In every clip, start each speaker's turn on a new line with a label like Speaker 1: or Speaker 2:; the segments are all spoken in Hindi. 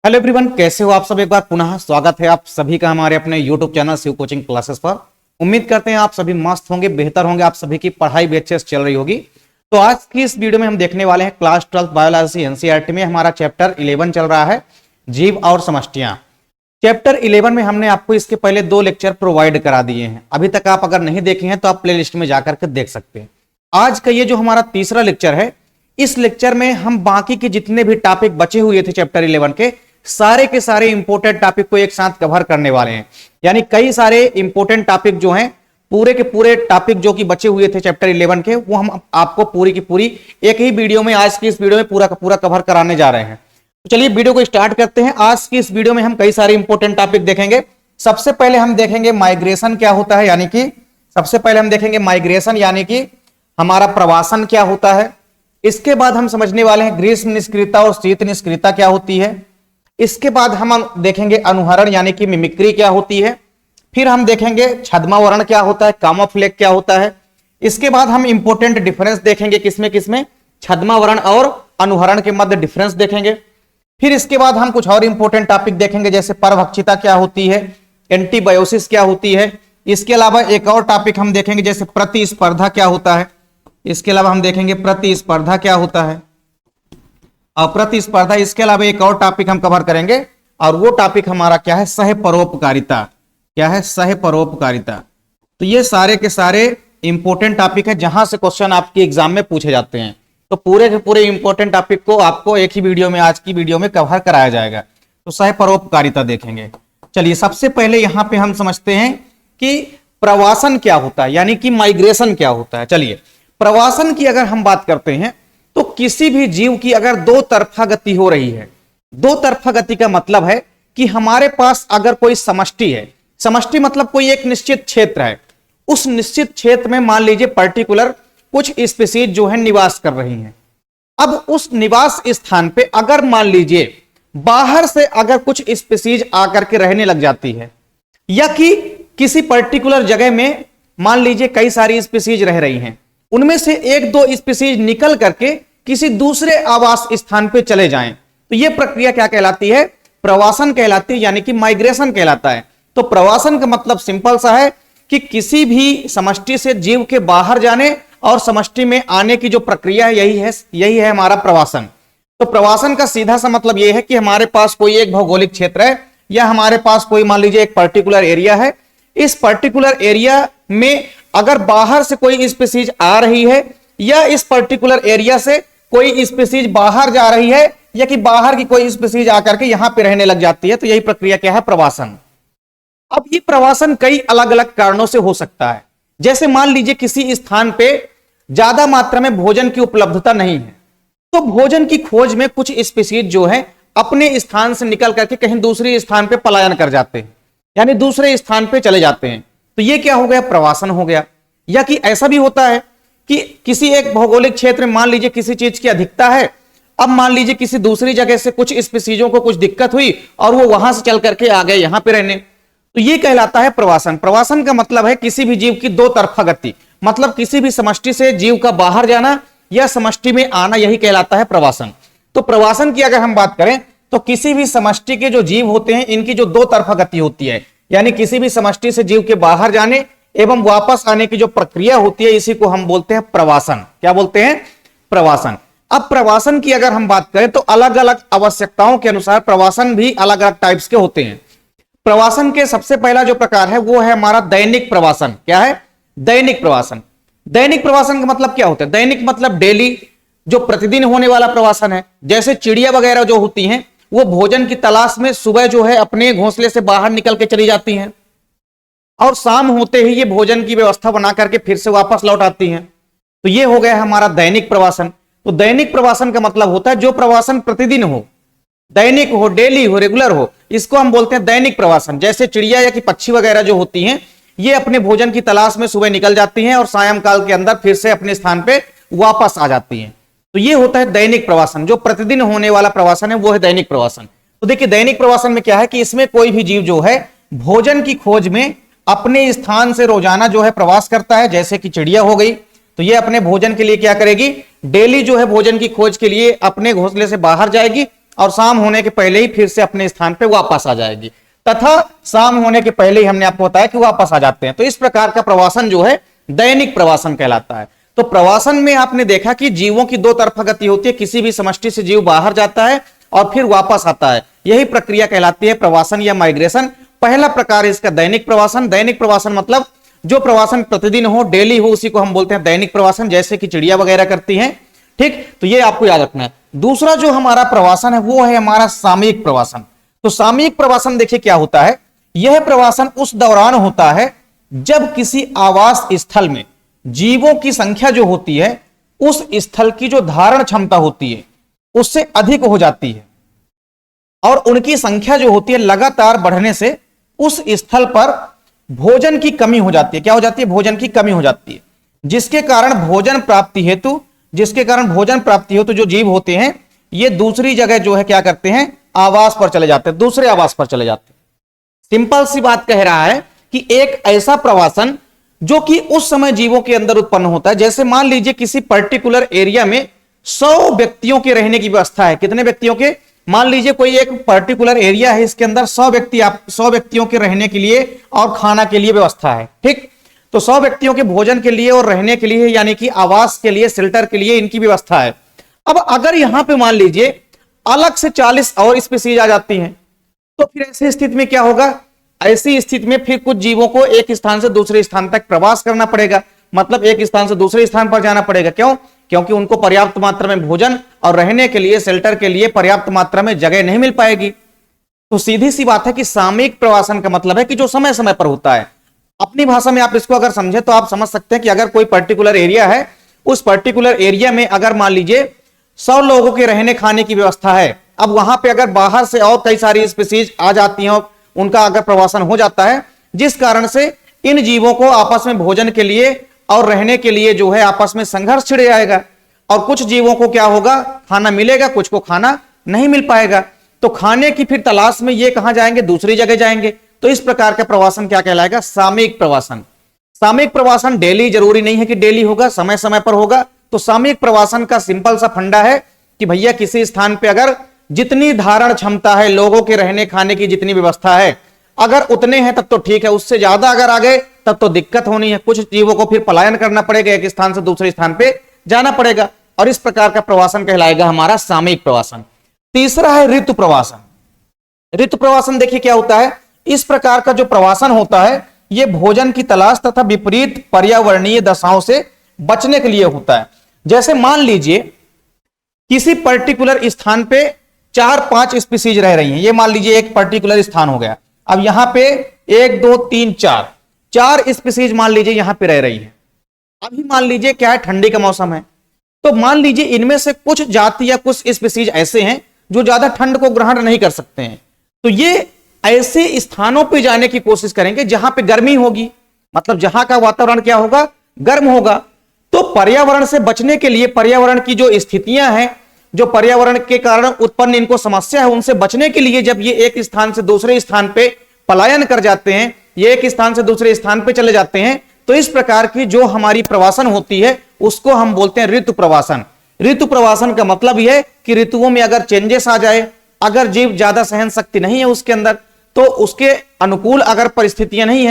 Speaker 1: हेलो एवरीवन, कैसे हो आप सब। एक बार पुनः स्वागत है आप सभी का हमारे अपने YouTube channel Shiv coaching classes पर। उम्मीद करते हैं आप सभी मस्त होंगे, बेहतर होंगे, आप सभी की पढ़ाई भी अच्छे से चल रही होगी। तो आज की इस वीडियो में हम देखने वाले हैं क्लास 12 बायोलॉजी एनसीईआरटी में हमारा चैप्टर 11 चल रहा है, जीव और समष्टियां। चैप्टर 11 में हमने आपको इसके पहले 2 लेक्चर प्रोवाइड करा दिए हैं। अभी तक आप अगर नहीं देखे हैं तो आप प्ले लिस्ट में जाकर के देख सकते हैं। आज का ये जो हमारा तीसरा लेक्चर है, इस लेक्चर में हम बाकी के जितने भी टॉपिक बचे हुए थे चैप्टर 11 के सारे इंपोर्टेंट टॉपिक को एक साथ कवर करने वाले हैं। यानी कई सारे इंपोर्टेंट टॉपिक जो हैं, पूरे के पूरे टॉपिक जो कि बचे हुए थे चैप्टर 11 के, वो हम आपको पूरी की पूरी एक ही वीडियो में, आज की इस वीडियो में पूरा का पूरा कवर कराने जा रहे हैं। तो चलिए वीडियो को स्टार्ट करते हैं। आज की इस वीडियो में हम कई सारे इंपोर्टेंट टॉपिक देखेंगे। सबसे पहले हम देखेंगे माइग्रेशन क्या होता है, यानी कि सबसे पहले हम देखेंगे माइग्रेशन यानी कि हमारा प्रवासन क्या होता है। इसके बाद हम समझने वाले हैं ग्रीष्म निष्क्रियता और शीत निष्क्रियता क्या होती है। इसके बाद हम देखेंगे अनुहरण यानी कि मिमिक्री क्या होती है। फिर हम देखेंगे छद्मावरण क्या होता है, कामोफ्लेज क्या होता है। इसके बाद हम इंपोर्टेंट डिफरेंस देखेंगे, किसमें किसमें, छद्मावरण और अनुहरण के मध्य डिफरेंस देखेंगे। फिर इसके बाद हम कुछ और इंपोर्टेंट टॉपिक देखेंगे, जैसे परभक्षिता क्या होती है, एंटीबायोसिस क्या होती है। इसके अलावा एक और टॉपिक हम देखेंगे जैसे प्रतिस्पर्धा क्या होता है। इसके अलावा हम देखेंगे प्रतिस्पर्धा क्या होता है और प्रतिस्पर्धा। इसके अलावा एक और टॉपिक हम कवर करेंगे और वो टॉपिक हमारा क्या है, सह परोपकारिता। क्या है, सह परोपकारिता। तो ये सारे के सारे इंपोर्टेंट टॉपिक है जहां से क्वेश्चन आपके एग्जाम में पूछे जाते हैं। तो पूरे के पूरे इंपोर्टेंट टॉपिक को आपको एक ही वीडियो में, आज की वीडियो में कवर कराया जाएगा। तो सह परोपकारिता देखेंगे। चलिए सबसे पहले यहां पे हम समझते हैं कि प्रवासन क्या होता है, यानी कि माइग्रेशन क्या होता है। चलिए प्रवासन की अगर हम बात करते हैं तो किसी भी जीव की अगर दो तरफा गति हो रही है, दो तरफा गति का मतलब है कि हमारे पास अगर कोई समष्टि है, समष्टि मतलब कोई एक निश्चित क्षेत्र है, उस निश्चित क्षेत्र में मान लीजिए पर्टिकुलर कुछ स्पीसीज जो है निवास कर रही हैं। अब उस निवास स्थान पे अगर मान लीजिए बाहर से अगर कुछ स्पीसीज आकर के रहने लग जाती है, या कि किसी पर्टिकुलर जगह में मान लीजिए कई सारी स्पीसीज रह रही हैं, उनमें से एक दो स्पीसीज निकल करके किसी दूसरे आवास स्थान पे चले जाएं, तो यह प्रक्रिया क्या कहलाती है, प्रवासन कहलाती है, यानी कि माइग्रेशन कहलाता है। तो प्रवासन का मतलब सिंपल सा है कि किसी भी समष्टि से जीव के बाहर जाने और समष्टि में आने की जो प्रक्रिया है, यही है हमारा प्रवासन। तो प्रवासन का सीधा सा मतलब यह है कि हमारे पास कोई एक भौगोलिक क्षेत्र है, या हमारे पास कोई मान लीजिए एक पर्टिकुलर एरिया है। इस पर्टिकुलर एरिया में अगर बाहर से कोई स्पीसीज आ रही है, या इस पर्टिकुलर एरिया से कोई स्पीसीज बाहर जा रही है, या कि बाहर की कोई स्पीसीज आकर के यहां पे रहने लग जाती है, तो यही प्रक्रिया क्या है, प्रवासन। अब ये प्रवासन कई अलग अलग कारणों से हो सकता है। जैसे मान लीजिए किसी स्थान पे ज्यादा मात्रा में भोजन की उपलब्धता नहीं है, तो भोजन की खोज में कुछ स्पीसीज जो है अपने स्थान से निकल करके कहीं दूसरे स्थान पे पलायन कर जाते हैं, यानी दूसरे स्थान पे चले जाते हैं। तो ये क्या हो गया, प्रवासन हो गया। या कि ऐसा भी होता है कि किसी एक भौगोलिक क्षेत्र में मान लीजिए किसी चीज की अधिकता है, अब मान लीजिए किसी दूसरी जगह से कुछ स्पीसीजों को कुछ दिक्कत हुई और वो वहां से चल करके आ गए यहां पे रहने, तो ये कहलाता है प्रवासन। प्रवासन का मतलब है किसी भी जीव की दो तरफा गति, मतलब किसी भी समष्टि से जीव का बाहर जाना या समष्टि में आना, यही कहलाता है प्रवासन। तो प्रवासन की अगर हम बात करें तो किसी भी समष्टि के जो जीव होते हैं, इनकी जो दो तरफा गति होती है, यानी किसी भी समष्टि से जीव के बाहर जाने एवं वापस आने की जो प्रक्रिया होती है, इसी को हम बोलते हैं प्रवासन। क्या बोलते हैं, प्रवासन। अब प्रवासन की अगर हम बात करें तो अलग अलग आवश्यकताओं के अनुसार प्रवासन भी अलग अलग टाइप्स के होते हैं। प्रवासन के सबसे पहला जो प्रकार है वो है हमारा दैनिक प्रवासन। क्या है, दैनिक प्रवासन। दैनिक प्रवासन का मतलब क्या होता है, दैनिक मतलब डेली, जो प्रतिदिन होने वाला प्रवासन है। जैसे चिड़िया वगैरह जो होती हैं, वो भोजन की तलाश में सुबह जो है अपने घोंसले से बाहर निकल के चली जाती हैं, और शाम होते ही ये भोजन की व्यवस्था बना करके फिर से वापस लौट आती हैं। तो ये हो गया हमारा दैनिक प्रवासन। तो दैनिक प्रवासन का मतलब होता है जो प्रवासन प्रतिदिन हो, दैनिक हो, डेली हो, रेगुलर हो, इसको हम बोलते हैं दैनिक प्रवासन। जैसे चिड़िया या कि पक्षी वगैरह जो होती हैं, ये अपने भोजन की तलाश में सुबह निकल जाती हैं और सायंकाल के अंदर फिर से अपने स्थान पे वापस आ जाती हैं। तो ये होता है दैनिक प्रवासन। जो प्रतिदिन होने वाला प्रवासन है वो है दैनिक प्रवासन। तो देखिए दैनिक प्रवासन में क्या है कि इसमें कोई भी जीव जो है भोजन की खोज में अपने स्थान से रोजाना जो है प्रवास करता है। जैसे कि चिड़िया हो गई, तो ये अपने भोजन के लिए क्या करेगी, डेली जो है भोजन की खोज के लिए अपने घोंसले से बाहर जाएगी और शाम होने के पहले ही फिर से अपने स्थान पे वापस आ जाएगी, तथा शाम होने के पहले ही हमने आपको बताया कि वापस आ जाते हैं। तो इस प्रकार का प्रवासन जो है दैनिक प्रवासन कहलाता है। तो प्रवासन में आपने देखा कि जीवों की दो तरफा गति होती है, किसी भी समष्टि से जीव बाहर जाता है और फिर वापस आता है, यही प्रक्रिया कहलाती है प्रवासन या माइग्रेशन। पहला प्रकार इसका दैनिक प्रवासन। दैनिक प्रवासन मतलब जो प्रवासन प्रतिदिन हो, डेली हो, उसी को हम बोलते हैं दैनिक प्रवासन, जैसे कि चिड़िया वगैरह करती हैं। ठीक, तो ये आपको याद रखना है। दूसरा जो हमारा प्रवासन है वो है हमारा सामयिक प्रवासन। तो सामयिक प्रवासन देखिए क्या होता है, यह प्रवासन उस दौरान होता है जब किसी आवास स्थल में जीवों की संख्या जो होती है उस स्थल की जो धारण क्षमता होती है उससे अधिक हो जाती है और उनकी संख्या जो होती है लगातार बढ़ने से उस स्थल पर भोजन की कमी हो जाती है। क्या हो जाती है? भोजन की कमी हो जाती है, जिसके कारण भोजन प्राप्ति हेतु जो जीव होते हैं ये दूसरी जगह जो है क्या करते हैं, आवास पर चले जाते हैं, दूसरे आवास पर चले जाते हैं। सिंपल सी बात कह रहा है कि एक ऐसा प्रवासन जो कि उस समय जीवों के अंदर उत्पन्न होता है, जैसे मान लीजिए किसी पर्टिकुलर एरिया में 100 व्यक्तियों के रहने की व्यवस्था है। कितने व्यक्तियों के? मान लीजिए कोई एक पर्टिकुलर एरिया है, इसके अंदर 100 व्यक्तियों के रहने के लिए और खाना के लिए व्यवस्था है। ठीक, तो 100 व्यक्तियों के भोजन के लिए और रहने के लिए यानी कि आवास के लिए, शेल्टर के लिए इनकी व्यवस्था है। अब अगर यहां पे मान लीजिए अलग से 40 और स्पीसीज आ जाती हैं, तो फिर ऐसी स्थिति में क्या होगा? ऐसी स्थिति में फिर कुछ जीवों को एक स्थान से दूसरे स्थान तक प्रवास करना पड़ेगा, मतलब एक स्थान से दूसरे स्थान पर जाना पड़ेगा। क्यों? क्योंकि उनको पर्याप्त मात्रा में भोजन और रहने के लिए, शेल्टर के लिए पर्याप्त मात्रा में जगह नहीं मिल पाएगी। तो सीधी सी बात है कि सामयिक प्रवासन का मतलब है कि जो समय समय पर होता है। अपनी भाषा में आप इसको अगर समझे तो आप समझ सकते हैं कि अगर कोई पर्टिकुलर एरिया है, उस पर्टिकुलर एरिया में अगर मान लीजिए 100 लोगों के रहने खाने की व्यवस्था है, अब वहां पे अगर बाहर से और कई सारी स्पीसीज आ जाती हैं, उनका अगर प्रवासन हो जाता है, जिस कारण से इन जीवों को आपस में भोजन के लिए और रहने के लिए जो है आपस में संघर्ष छिड़ जाएगा और कुछ जीवों को क्या होगा, खाना मिलेगा, कुछ को खाना नहीं मिल पाएगा। तो खाने की फिर तलाश में ये कहां जाएंगे? दूसरी जगह जाएंगे। तो इस प्रकार का प्रवासन क्या कहलाएगा? सामयिक प्रवासन। सामयिक प्रवासन डेली जरूरी नहीं है कि डेली होगा, समय समय पर होगा। तो सामयिक प्रवासन का सिंपल सा फंडा है कि भैया किसी स्थान पे अगर जितनी धारण क्षमता है, लोगों के रहने खाने की जितनी व्यवस्था है, अगर उतने हैं तब तो ठीक है, उससे ज्यादा अगर आ गए तब तो दिक्कत होनी है। कुछ जीवों को फिर पलायन करना पड़ेगा, एक स्थान से दूसरे स्थान पे जाना पड़ेगा, और इस प्रकार का प्रवासन कहलाएगा हमारा सामयिक प्रवासन। तीसरा है ऋतु प्रवासन। ऋतु प्रवासन देखिए क्या होता है, इस प्रकार का जो प्रवासन होता है यह भोजन की तलाश तथा विपरीत पर्यावरणीय दशाओं से बचने के लिए होता है। जैसे मान लीजिए किसी पर्टिकुलर स्थान पे 4-5 स्पीसीज रह रही हैं, ये मान लीजिए एक पर्टिकुलर स्थान हो गया। अब यहां पे 1 2 3 4 स्पीसीज मान लीजिए यहां पे रह रही है। अभी मान लीजिए क्या है, ठंडी का मौसम है, तो मान लीजिए इनमें से कुछ जाति या कुछ स्पीसीज ऐसे हैं जो ज्यादा ठंड को ग्रहण नहीं कर सकते हैं, तो ये ऐसे स्थानों पे जाने की कोशिश करेंगे जहां पे गर्मी होगी, मतलब जहां का वातावरण क्या होगा, गर्म होगा। तो पर्यावरण से बचने के लिए, पर्यावरण की जो स्थितियां हैं, जो पर्यावरण के कारण उत्पन्न इनको समस्या है, उनसे बचने के लिए जब ये एक स्थान से दूसरे स्थान पे पलायन कर जाते हैं, ये एक स्थान से दूसरे स्थान पे चले जाते हैं, तो इस प्रकार की जो हमारी प्रवासन होती है उसको हम बोलते हैं ऋतु प्रवासन। ऋतु प्रवासन का मतलब यह है कि ऋतुओं में अगर चेंजेस आ जाए, अगर जीव ज्यादा सहन शक्ति नहीं है उसके अंदर, तो उसके अनुकूल अगर परिस्थितियां नहीं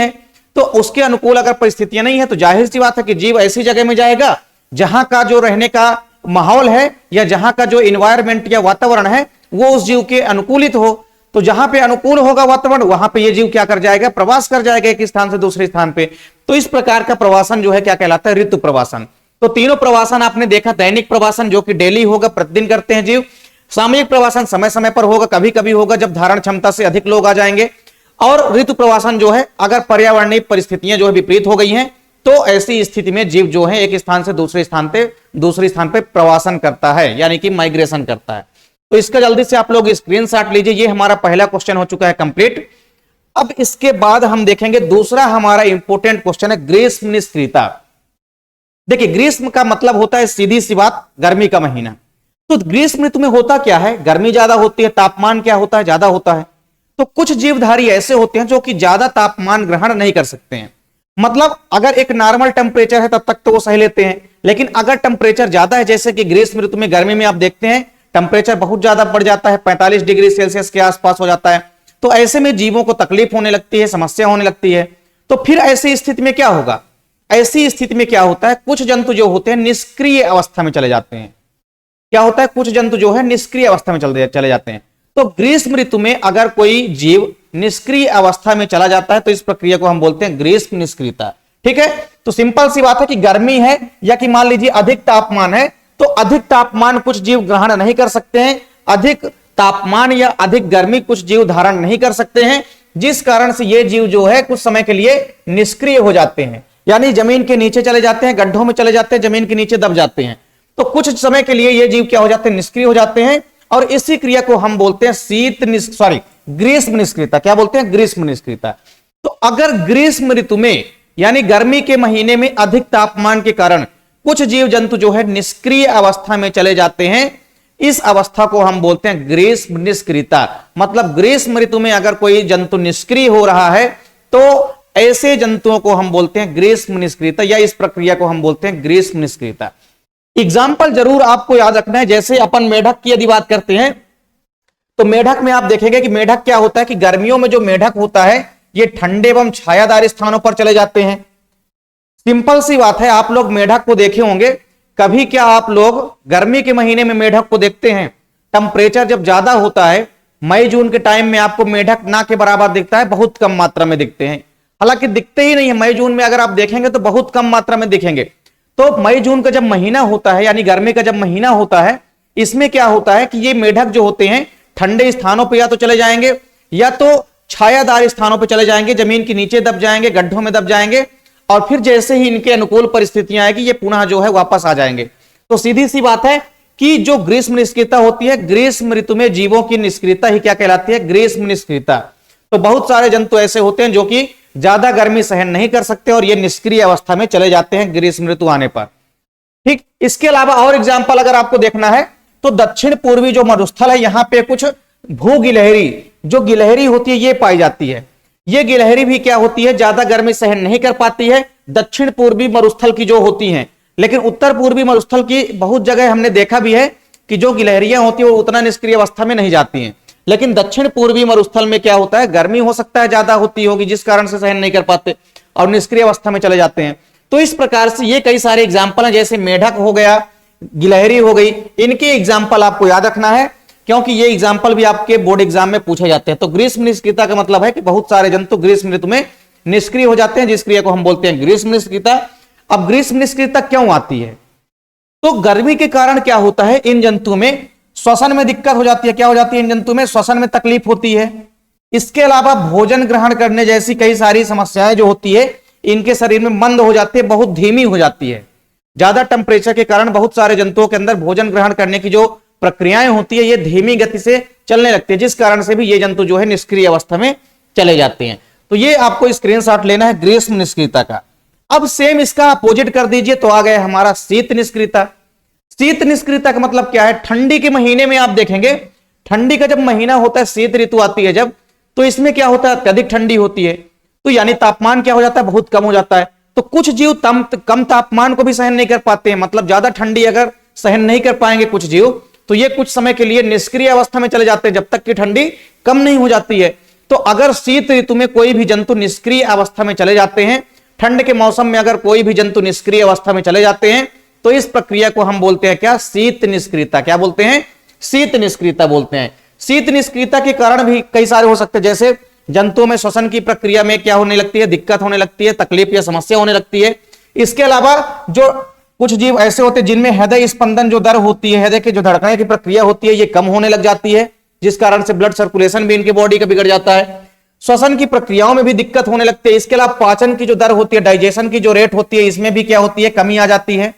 Speaker 1: है, तो जाहिर सी बात है कि जीव ऐसी जगह में जाएगा जहां का जो रहने का माहौल है या जहां का जो इन्वायरमेंट या वातावरण है वो उस जीव के अनुकूलित हो। तो जहां पे अनुकूल होगा वातावरण, वहां पे ये जीव क्या कर जाएगा, प्रवास कर जाएगा एक स्थान से दूसरे स्थान पे। तो इस प्रकार का प्रवासन जो है क्या कहलाता है, ऋतु प्रवासन। तो तीनों प्रवासन आपने देखा, दैनिक प्रवासन जो कि डेली होगा, प्रतिदिन करते हैं जीव। सामयिक प्रवासन समय समय पर होगा, कभी कभी होगा जब धारण क्षमता से अधिक लोग आ जाएंगे। और ऋतु प्रवासन जो है अगर पर्यावरणीय परिस्थितियां जो है विपरीत हो गई हैं, तो ऐसी स्थिति में जीव जो है एक स्थान से दूसरे स्थान पे प्रवासन करता है, यानी कि माइग्रेशन करता है। तो इसका जल्दी से आप लोग स्क्रीनशॉट लीजिए। ये हमारा पहला क्वेश्चन हो चुका है कंप्लीट। अब इसके बाद हम देखेंगे दूसरा हमारा इंपॉर्टेंट क्वेश्चन है ग्रीष्म निष्क्रियता। देखिए ग्रीष्म का मतलब होता है सीधी सी बात, गर्मी का महीना। तो ग्रीष्म ऋतु में होता क्या है, गर्मी ज्यादा होती है, तापमान क्या होता है, ज्यादा होता है। तो कुछ जीवधारी ऐसे होते हैं जो कि ज्यादा तापमान ग्रहण नहीं कर सकते हैं। मतलब अगर एक नॉर्मल टेम्परेचर है तब तक तो वो सह लेते हैं, लेकिन अगर टेम्परेचर ज्यादा है, जैसे कि ग्रीष्म ऋतु में, गर्मी में आप देखते हैं टेम्परेचर बहुत ज्यादा बढ़ जाता है, 45 डिग्री सेल्सियस के आसपास हो जाता है। तो ऐसे में जीवों को तकलीफ होने लगती है, समस्या होने लगती है। तो फिर ऐसी स्थिति में क्या होगा? ऐसी स्थिति में क्या होता है, कुछ जंतु जो होते हैं निष्क्रिय अवस्था में चले जाते हैं। क्या होता है, कुछ जंतु जो है निष्क्रिय अवस्था में चले जाते हैं। तो ग्रीष्म ऋतु में अगर कोई जीव निष्क्रिय अवस्था में चला जाता है तो इस प्रक्रिया को हम बोलते हैं ग्रीष्म निष्क्रियता। ठीक है, तो सिंपल सी बात है कि गर्मी है या कि मान लीजिए अधिक तापमान है, तो अधिक तापमान कुछ जीव ग्रहण नहीं कर सकते हैं, अधिक तापमान या अधिक गर्मी कुछ जीव धारण नहीं कर सकते हैं, जिस कारण से ये जीव जो है कुछ समय के लिए निष्क्रिय हो जाते हैं, यानी जमीन के नीचे चले जाते हैं, गड्ढों में चले जाते हैं, जमीन के नीचे दब जाते हैं। तो कुछ समय के लिए ये जीव क्या हो जाते हैं, निष्क्रिय हो जाते हैं। और इसी क्रिया को हम बोलते हैं ग्रीष्म निष्क्रियता। क्या बोलते हैं? ग्रीष्म निष्क्रियता। तो अगर ग्रीष्म ऋतु में यानी गर्मी के महीने में अधिक तापमान के कारण कुछ जीव जंतु जो है निष्क्रिय अवस्था में चले जाते हैं, इस अवस्था को हम बोलते हैं ग्रीष्म निष्क्रियता। मतलब ग्रीष्म ऋतु में अगर कोई जंतु निष्क्रिय हो रहा है तो ऐसे जंतुओं को हम बोलते हैं ग्रीष्म निष्क्रियता, या इस प्रक्रिया को हम बोलते हैं ग्रीष्म निष्क्रियता। एग्जाम्पल जरूर आपको याद रखना है। जैसे अपन मेढक की यदि बात करते हैं तो मेढक में आप देखेंगे कि मेढक क्या होता है कि गर्मियों में जो मेढक होता है ये ठंडे एवं छायादार स्थानों पर चले जाते हैं। सिंपल सी बात है, आप लोग मेढक को देखे होंगे। कभी क्या आप लोग गर्मी के महीने में मेढक को देखते हैं? टेम्परेचर जब ज्यादा होता है, मई जून के टाइम में आपको मेढक ना के बराबर दिखता है, बहुत कम मात्रा में दिखते हैं। हालांकि दिखते ही नहीं है, मई जून में अगर आप देखेंगे तो बहुत कम मात्रा में दिखेंगे। तो मई जून का जब महीना होता है यानी गर्मी का जब महीना होता है, इसमें क्या होता है कि ये मेढक जो होते हैं ठंडे स्थानों पर या तो चले जाएंगे या तो छायादार स्थानों पर चले जाएंगे, जमीन के नीचे दब जाएंगे, गड्ढों में दब जाएंगे, और फिर जैसे ही इनके अनुकूल परिस्थितियां आएगी ये पुनः जो है वापस आ जाएंगे। तो सीधी सी बात है कि जो ग्रीष्म निष्क्रियता होती है, ग्रीष्म ऋतु में जीवों की निष्क्रियता ही क्या कहलाती है? ग्रीष्म निष्क्रियता। तो बहुत सारे जंतु ऐसे होते हैं जो कि ज्यादा गर्मी सहन नहीं कर सकते और ये निष्क्रिय अवस्था में चले जाते हैं ग्रीष्म ऋतु आने पर। ठीक, इसके अलावा और एग्जाम्पल अगर आपको देखना है तो दक्षिण पूर्वी जो मरुस्थल है, यहां पे कुछ भू गिलहरी, जो गिलहरी होती है ये पाई जाती है। ये गिलहरी भी क्या होती है, ज्यादा गर्मी सहन नहीं कर पाती है। दक्षिण पूर्वी मरुस्थल की जो होती हैं, लेकिन उत्तर पूर्वी मरुस्थल की बहुत जगह हमने देखा भी है कि जो गिलहरियां होती है वो उतना निष्क्रिय अवस्था में नहीं जाती हैं। लेकिन दक्षिण पूर्वी मरुस्थल में क्या होता है, गर्मी हो सकता है ज्यादा होती होगी जिस कारण से सहन नहीं कर पाते और निष्क्रिय अवस्था में चले जाते हैं। तो इस प्रकार से ये कई सारे एग्जाम्पल हैं, जैसे मेढक हो गया, गिलहरी हो गई, इनके एग्जाम्पल आपको याद रखना है क्योंकि ये एग्जाम्पल भी आपके बोर्ड एग्जाम में पूछे जाते हैं। तो ग्रीष्म निष्क्रियता का मतलब है कि बहुत सारे जंतु ग्रीष्म ऋतु में निष्क्रिय हो जाते हैं, जिस क्रिया को हम बोलते हैं ग्रीष्म निष्क्रियता। अब ग्रीष्म निष्क्रियता क्यों आती है? तो गर्मी के कारण क्या होता है, इन जंतुओं में श्वसन में दिक्कत हो जाती है। क्या हो जाती है? इन जंतुओं में श्वसन में तकलीफ होती है। इसके अलावा भोजन ग्रहण करने जैसी कई सारी समस्याएं जो होती है इनके शरीर में मंद हो जाती है, बहुत धीमी हो जाती है। ज्यादा टेम्परेचर के कारण बहुत सारे जंतुओं के अंदर भोजन ग्रहण करने की जो प्रक्रियाएं होती है ये धीमी गति से चलने लगती है, जिस कारण से भी ये जंतु जो है निष्क्रिय अवस्था में चले जाते हैं। तो ये आपको स्क्रीनशॉट लेना है ग्रीष्म निष्क्रियता का। अब सेम इसका अपोजिट कर दीजिए तो आ गया हमारा शीत निष्क्रियता। शीत निष्क्रियता का मतलब क्या है? ठंडी के महीने में आप देखेंगे, ठंडी का जब महीना होता है, शीत ऋतु आती है जब, तो इसमें क्या होता है, अत्यधिक ठंडी होती है। तो यानी तापमान क्या हो जाता है, बहुत कम हो जाता है। तो कुछ जीव कम तापमान को भी सहन नहीं कर पाते हैं, मतलब ज्यादा ठंडी अगर सहन नहीं कर पाएंगे कुछ जीव, तो ये कुछ समय के लिए निष्क्रिय अवस्था में चले जाते हैं जब तक कि ठंडी कम नहीं हो जाती है। तो अगर शीत ऋतु में कोई भी जंतु निष्क्रिय अवस्था में चले जाते हैं, ठंड के मौसम में अगर कोई भी जंतु निष्क्रिय अवस्था में चले जाते हैं, तो इस प्रक्रिया को हम बोलते हैं क्या? शीत निष्क्रियता। क्या बोलते हैं? शीत निष्क्रियता बोलते हैं। शीत निष्क्रियता के कारण भी कई सारे हो सकते हैं, जैसे जंतुओं में श्वसन की प्रक्रिया में क्या होने लगती है, दिक्कत होने लगती है, तकलीफ या समस्या होने लगती है। इसके अलावा जो कुछ जीव ऐसे होते हैं जिनमें हृदय स्पंदन जो दर होती है, हृदय की जो धड़कने की प्रक्रिया होती है ये कम होने लग जाती है, जिस कारण से ब्लड सर्कुलेशन भी इनके बॉडी का बिगड़ जाता है। श्वसन की प्रक्रियाओं में भी दिक्कत होने लगती है। इसके अलावा पाचन की जो दर होती है, डाइजेशन की जो रेट होती है, इसमें भी क्या होती है, कमी आ जाती है।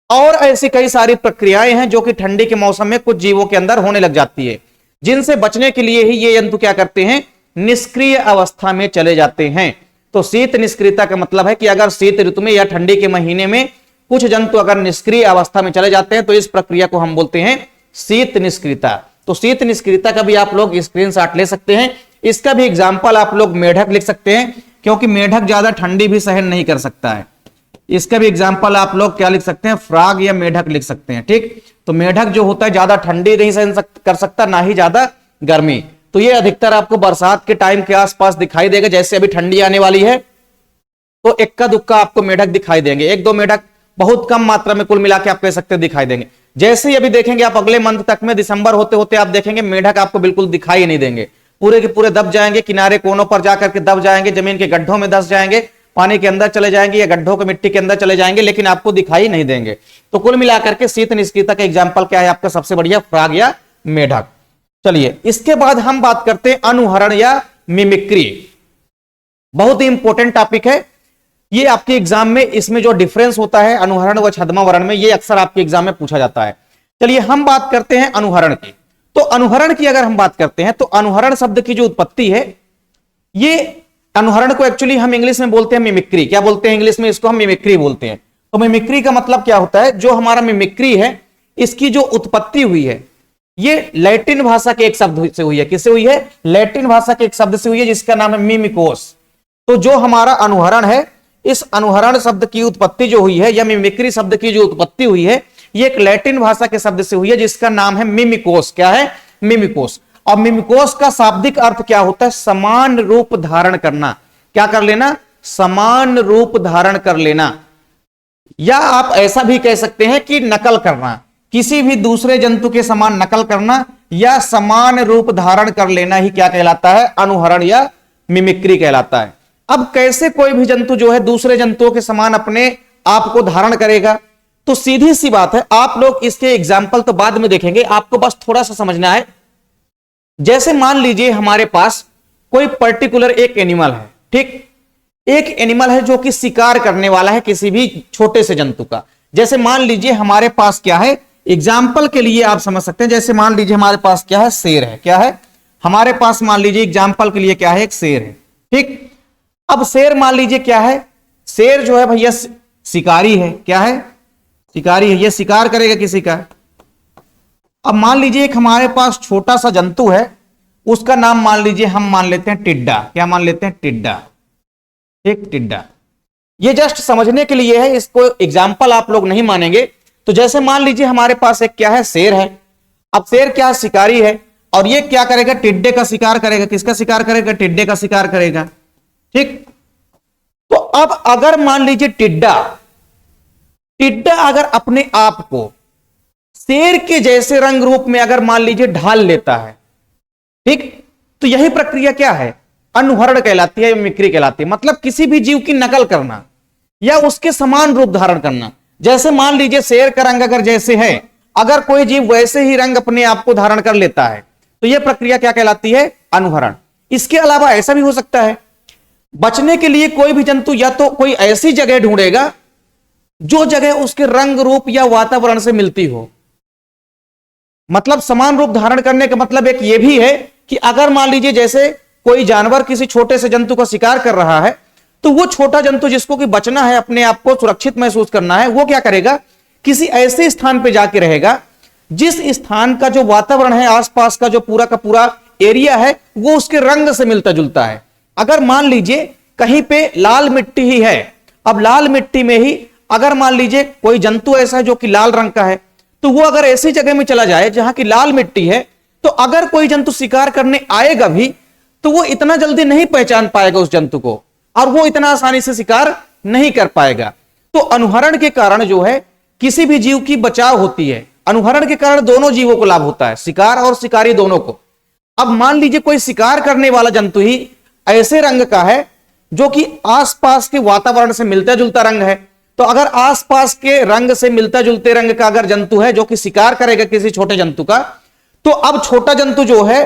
Speaker 1: और ऐसी कई सारी प्रक्रियाएं हैं जो कि ठंडी के मौसम में कुछ जीवों के अंदर होने लग जाती है, जिनसे बचने के लिए ही ये जंतु क्या करते हैं, निष्क्रिय अवस्था में चले जाते हैं। तो शीत निष्क्रियता का मतलब है कि अगर शीत ऋतु में या ठंडी के महीने में कुछ जंतु अगर निष्क्रिय अवस्था में चले जाते हैं तो इस प्रक्रिया को हम बोलते हैं शीत निष्क्रियता। तो शीत निष्क्रियता का भी आप लोग स्क्रीनशॉट ले सकते हैं। इसका भी एग्जाम्पल आप लोग मेढक लिख सकते हैं, क्योंकि मेढक ज्यादा ठंडी भी सहन नहीं कर सकता है। इसका भी एग्जाम्पल आप लोग क्या लिख सकते हैं, फ्रॉग या मेढक लिख सकते हैं। ठीक, तो मेढक जो होता है ज्यादा ठंडी नहीं सहन कर सकता, ना ही ज्यादा गर्मी। तो ये अधिकतर आपको बरसात के टाइम के आसपास दिखाई देगा। जैसे अभी ठंडी आने वाली है तो इक्का दुक्का आपको मेढक दिखाई देंगे, एक दो मेढक बहुत कम मात्रा में कुल मिला के आप कह सकते हैं दिखाई देंगे। जैसे ही अभी देखेंगे आप अगले मंथ तक में, दिसंबर होते होते आप देखेंगे मेढक आपको बिल्कुल दिखाई नहीं देंगे, पूरे के पूरे दब जाएंगे, किनारे कोनों पर जाकर के दब जाएंगे, जमीन के गड्ढों में धंस जाएंगे, पानी के अंदर चले जाएंगे या गड्ढों के मिट्टी के अंदर चले जाएंगे, लेकिन आपको दिखाई नहीं देंगे। तो कुल मिलाकर के शीत निष्क्रियता का एग्जाम्पल क्या है आपका सबसे बढ़िया, फ्रॉग या मेढक। चलिए इसके बाद हम बात करते हैं अनुहरण या मिमिक्री। बहुत ही इंपॉर्टेंट टॉपिक है ये आपके एग्जाम में। इसमें जो डिफरेंस होता है अनुहरण व छद्मावरण में, ये अक्सर आपके एग्जाम में पूछा जाता है। चलिए हम बात करते हैं अनुहरण की। तो अनुहरण की अगर हम बात करते हैं तो अनुहरण शब्द की जो उत्पत्ति है, ये अनुहरण को एक्चुअली हम इंग्लिश में बोलते हैं मिमिक्री। क्या बोलते हैं इंग्लिश में? इसको हम मिमिक्री बोलते हैं। तो मिमिक्री का मतलब क्या होता है? जो हमारा मिमिक्री है इसकी जो उत्पत्ति हुई है ये लैटिन भाषा के एक शब्द से हुई है। किससे हुई है? लैटिन भाषा के एक शब्द से हुई है जिसका नाम है मिमिकोस। तो जो हमारा अनुहरण है, इस अनुहरण शब्द की उत्पत्ति जो हुई है या मिमिक्री शब्द की जो उत्पत्ति हुई है, ये एक लैटिन भाषा के शब्द से हुई है जिसका नाम है मिमिकोस। क्या है? मिमिकोस। और मिमिकोस का शाब्दिक अर्थ क्या होता है? समान रूप धारण करना। क्या कर लेना? समान रूप धारण कर लेना। या आप ऐसा भी कह सकते हैं कि नकल करना, किसी भी दूसरे जंतु के समान नकल करना या समान रूप धारण कर लेना ही क्या कहलाता है? अनुहरण या मिमिक्री कहलाता है। अब कैसे कोई भी जंतु जो है दूसरे जंतुओं के समान अपने आप को धारण करेगा? तो सीधी सी बात है, आप लोग इसके एग्जाम्पल तो बाद में देखेंगे, आपको बस थोड़ा सा समझना है। जैसे मान लीजिए हमारे पास कोई पर्टिकुलर एक एनिमल है, ठीक? एक एनिमल है जो कि शिकार करने वाला है किसी भी छोटे से जंतु का। जैसे मान लीजिए हमारे पास क्या है, एग्जाम्पल के लिए आप समझ सकते हैं, जैसे मान लीजिए हमारे पास क्या है? शेर है। क्या है हमारे पास? मान लीजिए एग्जाम्पल के लिए क्या है? एक शेर है, ठीक? अब शेर मान लीजिए क्या है? शेर जो है भैया शिकारी है। क्या है? शिकारी है, ये शिकार करेगा किसी का। अब मान लीजिए एक हमारे पास छोटा सा जंतु है, उसका नाम मान लीजिए हम मान लेते हैं टिड्डा। क्या मान लेते हैं? टिड्डा, ठीक? टिड्डा। ये जस्ट समझने के लिए है, इसको एग्जाम्पल आप लोग नहीं मानेंगे। तो जैसे मान लीजिए हमारे पास एक क्या है? शेर है। अब शेर क्या? शिकारी है। और ये क्या करेगा? टिड्डे का शिकार करेगा। किसका शिकार करेगा? टिड्डे का शिकार करेगा, ठीक? तो अब अगर मान लीजिए टिड्डा अगर अपने आप को शेर के जैसे रंग रूप में अगर मान लीजिए ढाल लेता है, ठीक? तो यही प्रक्रिया क्या है? अनुहरण कहलाती है, मिमिक्री कहलाती है। मतलब किसी भी जीव की नकल करना या उसके समान रूप धारण करना। जैसे मान लीजिए शेर का रंग अगर जैसे है, अगर कोई जीव वैसे ही रंग अपने आप को धारण कर लेता है तो यह प्रक्रिया क्या कहलाती है? अनुहरण। इसके अलावा ऐसा भी हो सकता है, बचने के लिए कोई भी जंतु या तो कोई ऐसी जगह ढूंढेगा जो जगह उसके रंग रूप या वातावरण से मिलती हो। मतलब समान रूप धारण करने का मतलब एक ये भी है कि अगर मान लीजिए जैसे कोई जानवर किसी छोटे से जंतु का शिकार कर रहा है, तो वो छोटा जंतु जिसको कि बचना है, अपने आप को सुरक्षित महसूस करना है, वो क्या करेगा? किसी ऐसे स्थान पे जाके रहेगा जिस स्थान का जो वातावरण है, आसपास का जो पूरा का पूरा एरिया है, वो उसके रंग से मिलता जुलता है। अगर मान लीजिए कहीं पे लाल मिट्टी ही है, अब लाल मिट्टी में ही अगर मान लीजिए कोई जंतु ऐसा है जो कि लाल रंग का है, तो वो अगर ऐसी जगह में चला जाए जहां की लाल मिट्टी है, तो अगर कोई जंतु शिकार करने आएगा भी तो वो इतना जल्दी नहीं पहचान पाएगा उस जंतु को, और वो इतना आसानी से शिकार नहीं कर पाएगा। तो अनुहरण के कारण जो है किसी भी जीव की बचाव होती है। अनुहरण के कारण दोनों जीवों को लाभ होता है, शिकार और शिकारी दोनों को। अब मान लीजिए कोई शिकार करने वाला जंतु ही ऐसे रंग का है जो कि आसपास के वातावरण से मिलता जुलता रंग है, तो अगर आसपास के रंग से मिलता जुलते रंग का अगर जंतु है जो कि शिकार करेगा किसी छोटे जंतु का, तो अब छोटा जंतु जो है,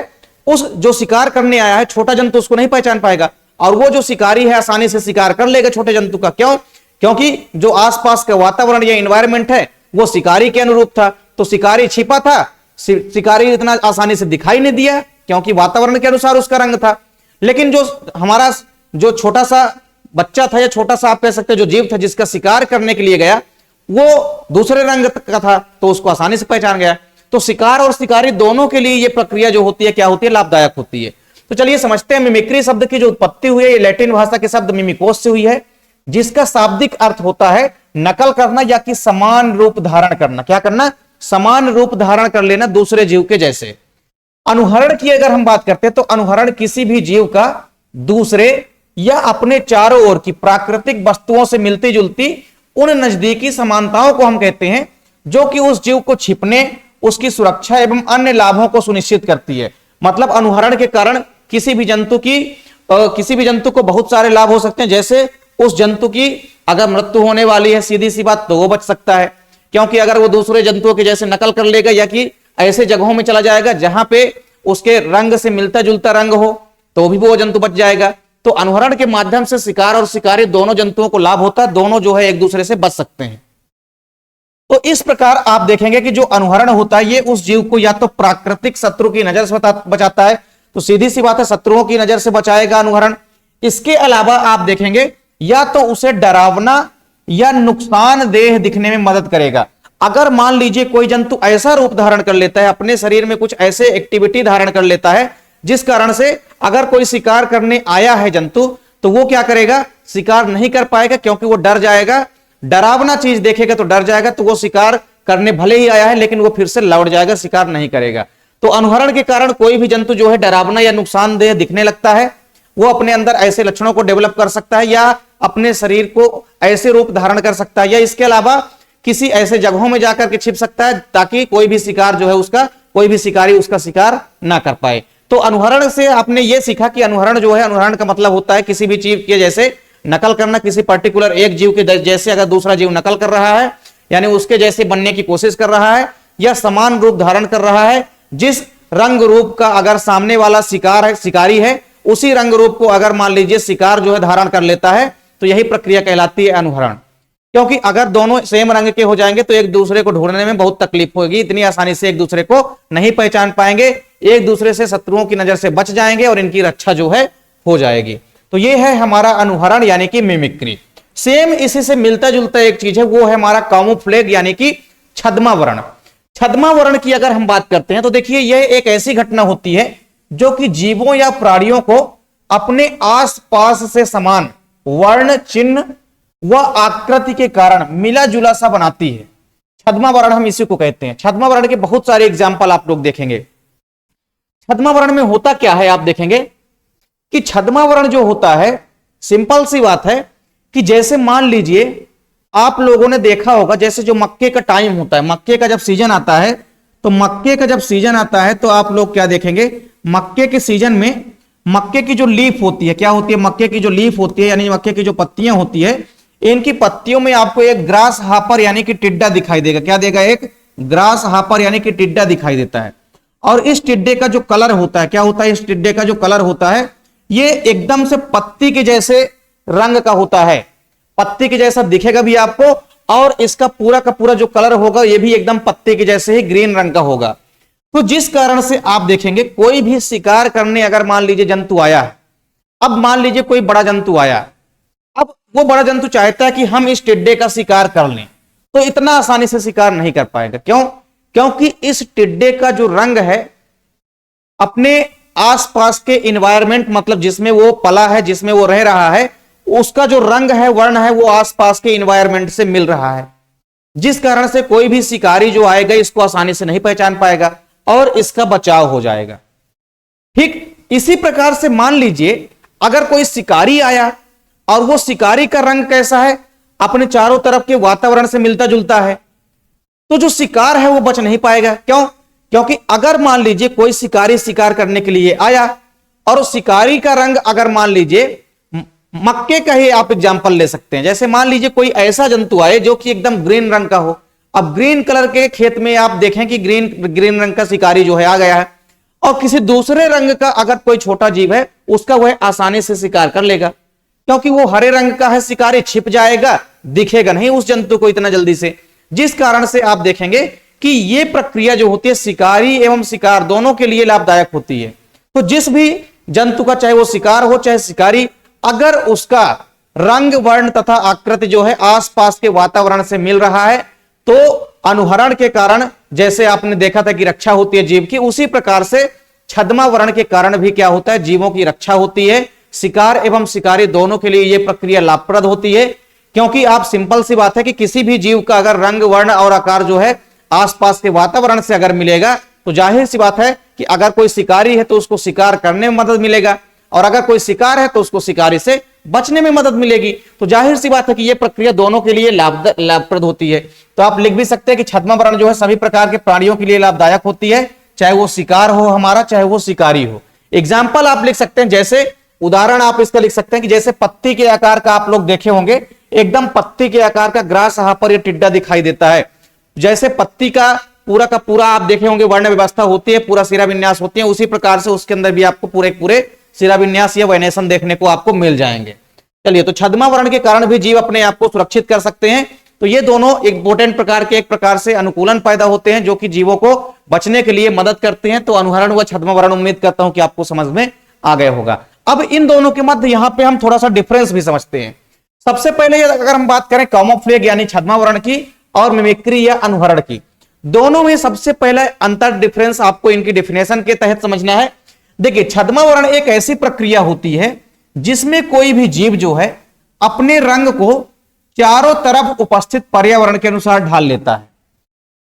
Speaker 1: उस जो शिकार करने आया है छोटा जंतु, उसको नहीं पहचान पाएगा, और वो जो शिकारी है आसानी से शिकार कर लेगा छोटे जंतु का। क्यों? क्योंकि जो आसपास का वातावरण या एनवायरमेंट है वो शिकारी के अनुरूप था। तो शिकारी छिपा था, शिकारी इतना आसानी से दिखाई नहीं दिया क्योंकि वातावरण के अनुसार उसका रंग था। लेकिन जो हमारा जो छोटा सा बच्चा था या छोटा सा आप कह सकते हैं जो जीव था जिसका शिकार करने के लिए गया, वो दूसरे रंग का था, तो उसको आसानी से पहचान गया। तो शिकार और शिकारी दोनों के लिए ये प्रक्रिया जो होती है क्या होती है? लाभदायक होती है। तो चलिए समझते हैं मिमिक्री शब्द की जो उत्पत्ति हुई है ये लैटिन भाषा के शब्द मिमिकोस से हुई है, जिसका शाब्दिक अर्थ होता है नकल करना या कि समान रूप धारण करना। क्या करना? समान रूप धारण कर लेना दूसरे जीव के जैसे। अनुहरण की अगर हम बात करते हैं तो अनुहरण किसी भी जीव का दूसरे या अपने चारों ओर की प्राकृतिक वस्तुओं से मिलती जुलती उन नजदीकी समानताओं को हम कहते हैं जो कि उस जीव को छिपने, उसकी सुरक्षा एवं अन्य लाभों को सुनिश्चित करती है। मतलब अनुहरण के कारण किसी भी जंतु को बहुत सारे लाभ हो सकते हैं। जैसे उस जंतु की अगर मृत्यु होने वाली है, सीधी सी बात, तो वो बच सकता है, क्योंकि अगर वो दूसरे जंतुओं के जैसे नकल कर लेगा या कि ऐसे जगहों में चला जाएगा जहां पे उसके रंग से मिलता जुलता रंग हो, तो भी वो जंतु बच जाएगा। तो अनुहरण के माध्यम से शिकार और शिकारी दोनों जंतुओं को लाभ होता है, दोनों जो है एक दूसरे से बच सकते हैं। तो इस प्रकार आप देखेंगे कि जो अनुहरण होता है ये उस जीव को या तो प्राकृतिक शत्रु की नजर से बचाता है, तो सीधी सी बात है शत्रुओं की नजर से बचाएगा अनुहरण। इसके अलावा आप देखेंगे या तो उसे डरावना या नुकसानदेह दिखने में मदद करेगा। अगर मान लीजिए कोई जंतु ऐसा रूप धारण कर लेता है, अपने शरीर में कुछ ऐसे एक्टिविटी धारण कर लेता है जिस कारण से अगर कोई शिकार करने आया है जंतु, तो वो क्या करेगा, शिकार नहीं कर पाएगा, क्योंकि वो डर जाएगा। डरावना चीज देखेगा तो डर जाएगा, तो वो शिकार करने भले ही आया है लेकिन वो फिर से लौट जाएगा, शिकार नहीं करेगा। तो अनुहरण के कारण कोई भी जंतु जो है डरावना या नुकसानदेह दिखने लगता है, वो अपने अंदर ऐसे लक्षणों को डेवलप कर सकता है या अपने शरीर को ऐसे रूप धारण कर सकता है, या इसके अलावा किसी ऐसे जगहों में जाकर के छिप सकता है ताकि कोई भी शिकार जो है उसका, कोई भी शिकारी उसका शिकार ना कर पाए। तो अनुहरण से आपने ये सीखा कि अनुहरण जो है, अनुहरण का मतलब होता है किसी भी जीव के जैसे नकल करना, किसी पर्टिकुलर एक जीव के जैसे अगर दूसरा जीव नकल कर रहा है यानी उसके जैसे बनने की कोशिश कर रहा है या समान रूप धारण कर रहा है। जिस रंग रूप का अगर सामने वाला शिकारी है, उसी रंग रूप को अगर मान लीजिए शिकार जो है धारण कर लेता है, तो यही प्रक्रिया कहलाती है अनुहरण। क्योंकि अगर दोनों सेम रंग के हो जाएंगे तो एक दूसरे को ढूंढने में बहुत तकलीफ होगी, इतनी आसानी से एक दूसरे को नहीं पहचान पाएंगे, एक दूसरे से शत्रुओं की नजर से बच जाएंगे और इनकी रक्षा जो है हो जाएगी। तो ये है हमारा अनुहरण यानी कि मिमिक्री। सेम इसी से मिलता जुलता एक चीज है, वो है हमारा कामोफ्लेज यानी कि छद्मावरण। छद्मावरण की अगर हम बात करते हैं तो देखिए यह एक ऐसी घटना होती है जो कि जीवों या प्राणियों को अपने आसपास से समान वर्ण, चिन्ह व आकृति के कारण मिला जुला सा बनाती है। छद्मावरण हम इसी को कहते हैं। छद्मावरण के बहुत सारे एग्जाम्पल आप लोग देखेंगे। छद्मावरण में होता क्या है, आप देखेंगे कि छद्मावरण जो होता है, सिंपल सी बात है कि जैसे मान लीजिए आप लोगों ने देखा होगा, जैसे जो मक्के का टाइम होता है, मक्के का जब सीजन आता है, तो मक्के का जब सीजन आता है तो आप लोग क्या देखेंगे, मक्के के सीजन में मक्के की जो लीफ होती है, क्या होती है, मक्के की जो लीफ होती है यानी मक्के की जो पत्तियां होती है, इनकी पत्तियों में आपको एक ग्रास हापर यानी कि टिड्डा दिखाई देगा। क्या देगा, एक ग्रास हापर यानी कि टिड्डा दिखाई देता है। और इस टिड्डे का जो कलर होता है, क्या होता है, इस टिड्डे का जो कलर होता है ये एकदम से पत्ती के जैसे रंग का होता है, पत्ती के जैसा दिखेगा भी आपको, और इसका पूरा का पूरा जो कलर होगा ये भी एकदम पत्ते के जैसे ही ग्रीन रंग का होगा। तो जिस कारण से आप देखेंगे कोई भी शिकार करने अगर मान लीजिए जंतु आया है, अब मान लीजिए कोई बड़ा जंतु आया, अब वो बड़ा जंतु चाहता है कि हम इस टिड्डे का शिकार कर लें, तो इतना आसानी से शिकार नहीं कर पाएगा। क्यों? क्योंकि इस टिड्डे का जो रंग है अपने आसपास के इन्वायरमेंट, मतलब जिसमें वो पला है, जिसमें वो रह रहा है, उसका जो रंग है, वर्ण है, वो आसपास के इन्वायरमेंट से मिल रहा है, जिस कारण से कोई भी शिकारी जो आएगा इसको आसानी से नहीं पहचान पाएगा और इसका बचाव हो जाएगा। ठीक इसी प्रकार से मान लीजिए अगर कोई शिकारी आया और वो शिकारी का रंग कैसा है, अपने चारों तरफ के वातावरण से मिलता जुलता है, तो जो शिकार है वो बच नहीं पाएगा। क्यों? क्योंकि अगर मान लीजिए कोई शिकारी शिकार करने के लिए आया और उस शिकारी का रंग अगर मान लीजिए मक्के का ही आप एग्जांपल ले सकते हैं, जैसे मान लीजिए कोई ऐसा जंतु आए जो कि एकदम ग्रीन रंग का हो। अब ग्रीन कलर के खेत में आप देखें कि ग्रीन रंग का शिकारी जो है आ गया है, और किसी दूसरे रंग का अगर कोई छोटा जीव है उसका वह आसानी से शिकार कर लेगा, क्योंकि वो हरे रंग का है, शिकारी छिप जाएगा, दिखेगा नहीं उस जंतु को इतना जल्दी से। जिस कारण से आप देखेंगे कि यह प्रक्रिया जो होती है शिकारी एवं शिकार दोनों के लिए लाभदायक होती है। तो जिस भी जंतु का, चाहे वो शिकार हो चाहे शिकारी, अगर उसका रंग, वर्ण तथा आकृति जो है आसपास के वातावरण से मिल रहा है, तो अनुहरण के कारण जैसे आपने देखा था कि रक्षा होती है जीव की, उसी प्रकार से छद्मावरण के कारण भी क्या होता है, जीवों की रक्षा होती है। शिकार एवं शिकारी दोनों के लिए यह प्रक्रिया लाभप्रद होती है, क्योंकि आप सिंपल सी बात है कि किसी भी जीव का अगर रंग, वर्ण और आकार जो है आसपास के वातावरण से अगर मिलेगा तो जाहिर सी बात है कि अगर कोई शिकारी है तो उसको शिकार करने में मदद मिलेगा, और अगर कोई शिकार है तो उसको शिकारी से बचने में मदद मिलेगी। तो जाहिर सी बात है कि यह प्रक्रिया दोनों के लिए लाभप्रद होती है। तो आप लिख भी सकते हैं कि छद्म वर्ण जो है सभी प्रकार के प्राणियों के लिए लाभदायक होती है, चाहे वो शिकार हो हमारा, चाहे वो शिकारी हो। एग्जाम्पल आप लिख सकते हैं, जैसे उदाहरण आप इसका लिख सकते हैं कि जैसे पत्ती के आकार का आप लोग देखे होंगे, एकदम पत्ती के आकार का ग्रास पर यह टिड्डा दिखाई देता है। जैसे पत्ती का पूरा आप देखे होंगे वर्ण व्यवस्था होती है, पूरा सिरा विन्यास होती है, उसी प्रकार से उसके अंदर भी आपको पूरे सिरा विन्यास या वेनेशन देखने को आपको मिल जाएंगे। चलिए, तो छद्म वर्ण के कारण भी जीव अपने आप को सुरक्षित कर सकते हैं। तो ये दोनों इंपोर्टेंट प्रकार के एक प्रकार से अनुकूलन पैदा होते हैं जो कि जीवों को बचने के लिए मदद करते हैं। तो अनुहरण व छद्म वर्ण उम्मीद करता हूं कि आपको समझ में आ गया होगा। अब इन दोनों के मध्य यहां पे हम थोड़ा सा डिफरेंस भी समझते हैं। सबसे पहले अगर हम बात करें कैमोफ्लेज यानी छद्म वर्ण की और मिमिक्री या अनुहरण की, दोनों में सबसे पहले अंतर डिफरेंस आपको इनकी डेफिनेशन के तहत समझना है। देखिए, छद्म वर्ण एक ऐसी प्रक्रिया होती है जिसमें कोई भी जीव जो है अपने रंग को चारों तरफ उपस्थित पर्यावरण के अनुसार ढाल लेता है।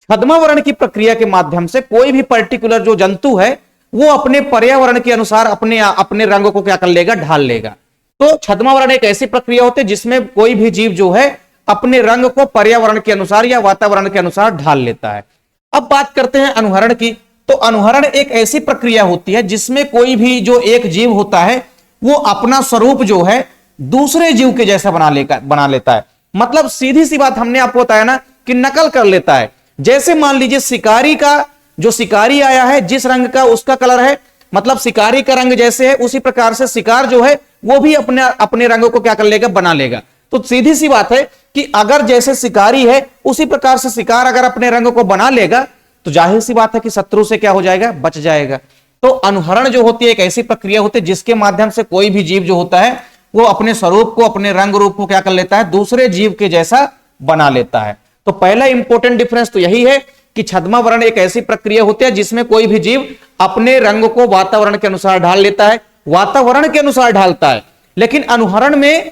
Speaker 1: छद्म वर्ण की प्रक्रिया के माध्यम से कोई भी पर्टिकुलर जो जंतु है वो अपने पर्यावरण के अनुसार अपने रंग को क्या कर लेगा, ढाल लेगा। तो छद्म वर्ण एक ऐसी प्रक्रिया होती है जिसमें कोई भी जीव जो है अपने रंग को पर्यावरण के अनुसार या वातावरण के अनुसार ढाल लेता है। अब बात करते हैं अनुहरण की। तो अनुहरण एक ऐसी प्रक्रिया होती है जिसमें कोई भी जो एक जीव होता है वो अपना स्वरूप जो है दूसरे जीव के जैसा बना लेता है। मतलब सीधी सी बात हमने आपको बताया ना कि नकल कर लेता है। जैसे मान लीजिए शिकारी का जो शिकारी आया है, जिस रंग का उसका कलर है, मतलब शिकारी का रंग जैसे है उसी प्रकार से शिकार जो है वो भी अपने रंगों को क्या कर लेगा, बना लेगा। तो सीधी सी बात है कि अगर जैसे शिकारी है उसी प्रकार से शिकार अगर अपने रंग को बना लेगा तो जाहिर सी बात है कि शत्रु से क्या हो जाएगा, बच जाएगा। तो अनुहरण जो होती है एक ऐसी प्रक्रिया होती है जिसके माध्यम से कोई भी जीव जो होता है वो अपने स्वरूप को, अपने रंग रूप को क्या कर लेता है, दूसरे जीव के जैसा बना लेता है। तो पहला इंपॉर्टेंट डिफरेंस तो यही है कि छद्म वर्ण एक ऐसी प्रक्रिया होती है जिसमें कोई भी जीव अपने रंग को वातावरण के अनुसार ढाल लेता है, वातावरण के अनुसार ढालता है। लेकिन अनुहरण में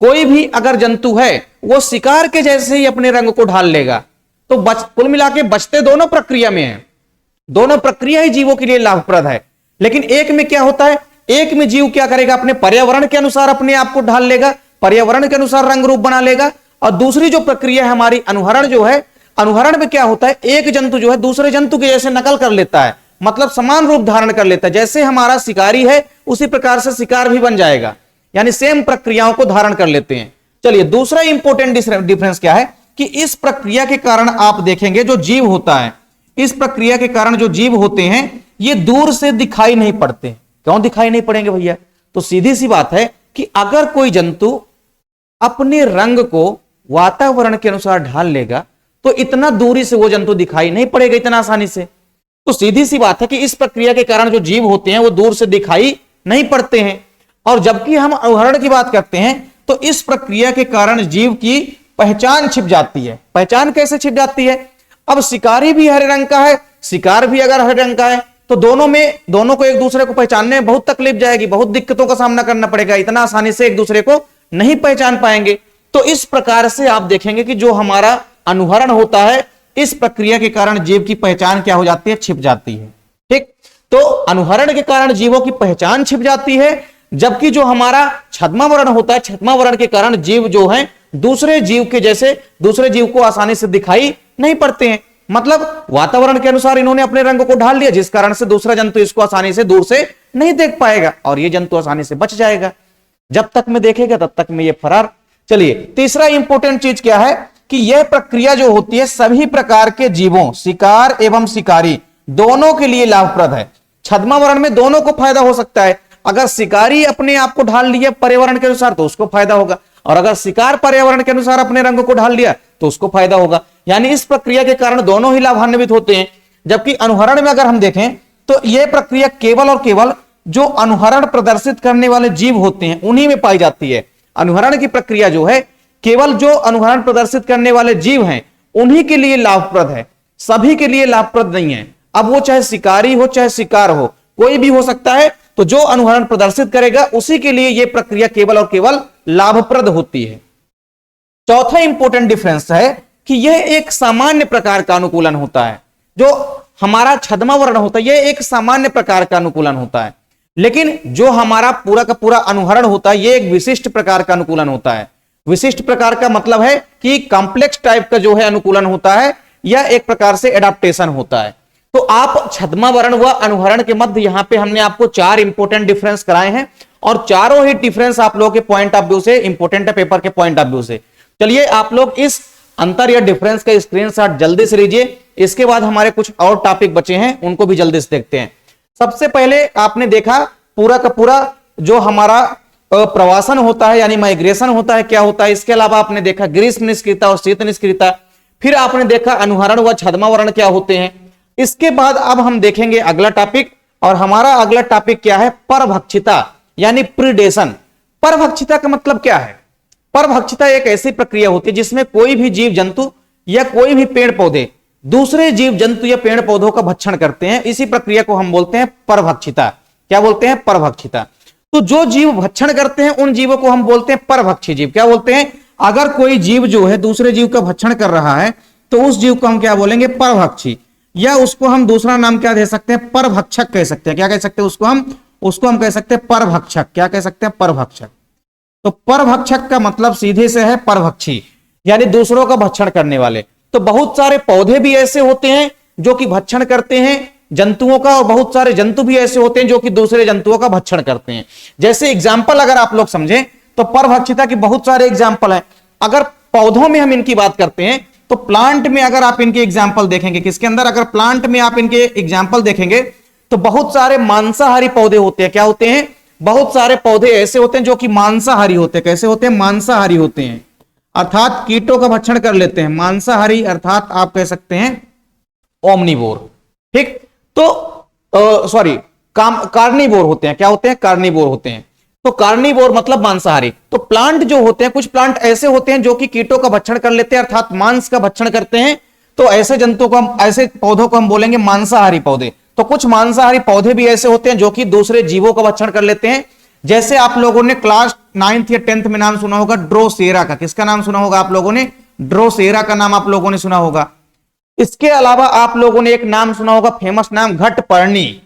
Speaker 1: कोई भी अगर जंतु है वो शिकार के जैसे ही अपने रंग को ढाल लेगा। तो कुल मिला के बचते दोनों प्रक्रिया में है, दोनों प्रक्रिया ही जीवों के लिए लाभप्रद है। लेकिन एक में क्या होता है, एक में जीव क्या करेगा, अपने पर्यावरण के अनुसार अपने आप को ढाल लेगा, पर्यावरण के अनुसार रंग रूप बना लेगा। और दूसरी जो प्रक्रिया है हमारी अनुहरण जो है, अनुहरण में क्या होता है, एक जंतु जो है दूसरे जंतु के जैसे नकल कर लेता है, मतलब समान रूप धारण कर लेता है। जैसे हमारा शिकारी है उसी प्रकार से शिकार भी बन जाएगा, यानी सेम प्रक्रियाओं को धारण कर लेते हैं। चलिए, दूसरा इंपॉर्टेंट डिफरेंस क्या है कि इस प्रक्रिया के कारण आप देखेंगे जो जीव होता है, इस प्रक्रिया के कारण जो जीव होते हैं ये दूर से दिखाई नहीं पड़ते। क्यों दिखाई नहीं पड़ेंगे भैया? तो सीधी सी बात है कि अगर कोई जंतु अपने रंग को वातावरण के अनुसार ढाल लेगा तो इतना दूरी से वो जंतु दिखाई नहीं पड़ेगा इतना आसानी से। तो सीधी सी बात है कि इस प्रक्रिया के कारण जो जीव होते हैं वो दूर से दिखाई नहीं पड़ते हैं। और जबकि हम अनुहरण की बात करते हैं तो इस प्रक्रिया के कारण जीव की पहचान छिप जाती है। पहचान कैसे छिप जाती है? अब शिकारी भी हरे रंग का है, शिकार भी अगर हरे रंग का है तो दोनों को एक दूसरे को पहचानने में बहुत तकलीफ जाएगी, बहुत दिक्कतों का सामना करना पड़ेगा, इतना आसानी से एक दूसरे को नहीं पहचान पाएंगे। तो इस प्रकार से आप देखेंगे कि जो हमारा अनुहरण होता है इस प्रक्रिया के कारण जीव की पहचान क्या हो जाती है, छिप जाती है। ठीक, तो अनुहरण के कारण जीवों की पहचान छिप जाती है, जबकि जो हमारा छद्म वर्ण होता है, छद्म वर्ण के कारण जीव जो है दूसरे जीव के जैसे दूसरे जीव को आसानी से दिखाई नहीं पड़ते हैं। मतलब वातावरण के अनुसार इन्होंने अपने रंग को ढाल लिया जिस कारण से दूसरा जंतु इसको आसानी से दूर से नहीं देख पाएगा और ये जंतु आसानी से बच जाएगा। जब तक में देखेगा तब तक में ये फरार। चलिए, तीसरा इंपॉर्टेंट चीज क्या है कि यह प्रक्रिया जो होती है सभी प्रकार के जीवों, शिकार एवं शिकारी दोनों के लिए लाभप्रद है। छद्म वर्ण में दोनों को फायदा हो सकता है। अगर शिकारी अपने आप को ढाल लिया पर्यावरण के अनुसार तो उसको फायदा होगा, और अगर शिकार पर्यावरण के अनुसार अपने रंग को ढाल लिया तो उसको फायदा होगा। यानी इस प्रक्रिया के कारण दोनों ही लाभान्वित होते हैं। जबकि अनुहरण में अगर हम देखें तो यह प्रक्रिया केवल और केवल जो अनुहरण प्रदर्शित करने वाले जीव होते हैं उन्हीं में पाई जाती है। अनुहरण की प्रक्रिया जो है केवल जो अनुहरण प्रदर्शित करने वाले जीव हैं उन्हीं के लिए लाभप्रद है, सभी के लिए लाभप्रद नहीं है। अब वो चाहे शिकारी हो चाहे शिकार हो, कोई भी हो सकता है। तो जो अनुहरण प्रदर्शित करेगा उसी के लिए यह प्रक्रिया केवल और केवल लाभप्रद होती है। चौथा इंपॉर्टेंट डिफरेंस है कि यह एक सामान्य प्रकार का अनुकूलन होता है। जो हमारा छद्मावरण होता है यह एक सामान्य प्रकार का अनुकूलन होता है, लेकिन जो हमारा पूरा का पूरा अनुहरण होता है यह एक विशिष्ट प्रकार का अनुकूलन होता है। विशिष्ट प्रकार का मतलब है कि कॉम्प्लेक्स टाइप का जो है अनुकूलन होता है, यह एक प्रकार से एडाप्टेशन होता है। तो आप छद्मावरण व अनुहरण के मध्य यहां पे हमने आपको 4 इंपॉर्टेंट डिफरेंस कराए हैं, और चारों ही डिफरेंस आप लोगों के पॉइंट ऑफ व्यू से इंपॉर्टेंट है, पेपर के पॉइंट ऑफ व्यू से। चलिए आप लोग इस अंतर या डिफरेंस का स्क्रीनशॉट जल्दी से लीजिए, इसके बाद हमारे कुछ और टॉपिक बचे हैं उनको भी जल्दी से देखते हैं। सबसे पहले आपने देखा पूरा का पूरा जो हमारा प्रवासन होता है यानी माइग्रेशन होता है क्या होता है। इसके अलावा आपने देखा ग्रीष्म निष्क्रियता और शीत निष्क्रियता, फिर आपने देखा अनुहरण व छद्मावरण क्या होते हैं। इसके बाद अब हम देखेंगे अगला टॉपिक, और हमारा अगला टॉपिक क्या है, परभक्षिता यानी प्रीडेशन। परभक्षिता का मतलब क्या है? परभक्षिता एक ऐसी प्रक्रिया होती है जिसमें कोई भी जीव जंतु या कोई भी पेड़ पौधे दूसरे जीव जंतु या पेड़ पौधों का भक्षण करते हैं, इसी प्रक्रिया को हम बोलते हैं परभक्षिता। क्या बोलते हैं? परभक्षिता। तो जो जीव भक्षण करते हैं उन जीवों को हम बोलते हैं परभक्षी जीव। क्या बोलते हैं? अगर कोई जीव जो है दूसरे जीव का भक्षण कर रहा है तो उस जीव को हम क्या बोलेंगे? परभक्षी, या उसको हम दूसरा नाम क्या दे सकते हैं? परभक्षक कह सकते हैं। क्या कह सकते हैं उसको हम कह सकते हैं परभक्षक। क्या कह सकते हैं? परभक्षक। तो परभक्षक का मतलब सीधे से है परभक्षी, यानी दूसरों का भक्षण करने वाले। तो बहुत सारे पौधे भी ऐसे होते हैं जो कि भक्षण करते हैं जंतुओं का, और बहुत सारे जंतु भी ऐसे होते हैं जो कि दूसरे जंतुओं का भक्षण करते हैं। जैसे एग्जाम्पल अगर आप लोग समझें तो परभक्षिता के बहुत सारे एग्जाम्पल हैं। अगर पौधों में हम इनकी बात करते हैं तो प्लांट में अगर आप इनके एग्जाम्पल देखेंगे, किसके अंदर? अगर प्लांट में आप इनके एग्जाम्पल देखेंगे तो बहुत सारे मांसाहारी पौधे होते हैं। क्या होते हैं? बहुत सारे पौधे ऐसे होते हैं जो कि मांसाहारी होते हैं। कैसे होते हैं? मांसाहारी होते हैं, अर्थात कीटों का भक्षण कर लेते हैं। मांसाहारी अर्थात आप कह सकते हैं ओमनिवोर। ठीक, तो सॉरी कार्निवोर होते हैं। क्या होते हैं? कार्निवोर होते हैं। तो कार्निवोर मतलब मांसाहारी। तो प्लांट जो होते हैं, कुछ प्लांट ऐसे होते हैं जो कि कीटों का भक्षण कर लेते हैं, अर्थात मांस का भक्षण करते हैं। तो ऐसे जंतुओं को हम, ऐसे पौधों को हम बोलेंगे मांसाहारी पौधे। तो कुछ मांसाहारी पौधे भी ऐसे होते हैं जो कि दूसरे जीवों का भक्षण कर लेते हैं। जैसे आप लोगों ने क्लास 9th या 10th में नाम सुना होगा ड्रोसेरा का। किसका नाम सुना होगा आप लोगों ने? ड्रोसेरा का नाम आप लोगों ने सुना होगा। इसके अलावा आप लोगों ने एक नाम सुना होगा, फेमस नाम, घटपर्णी।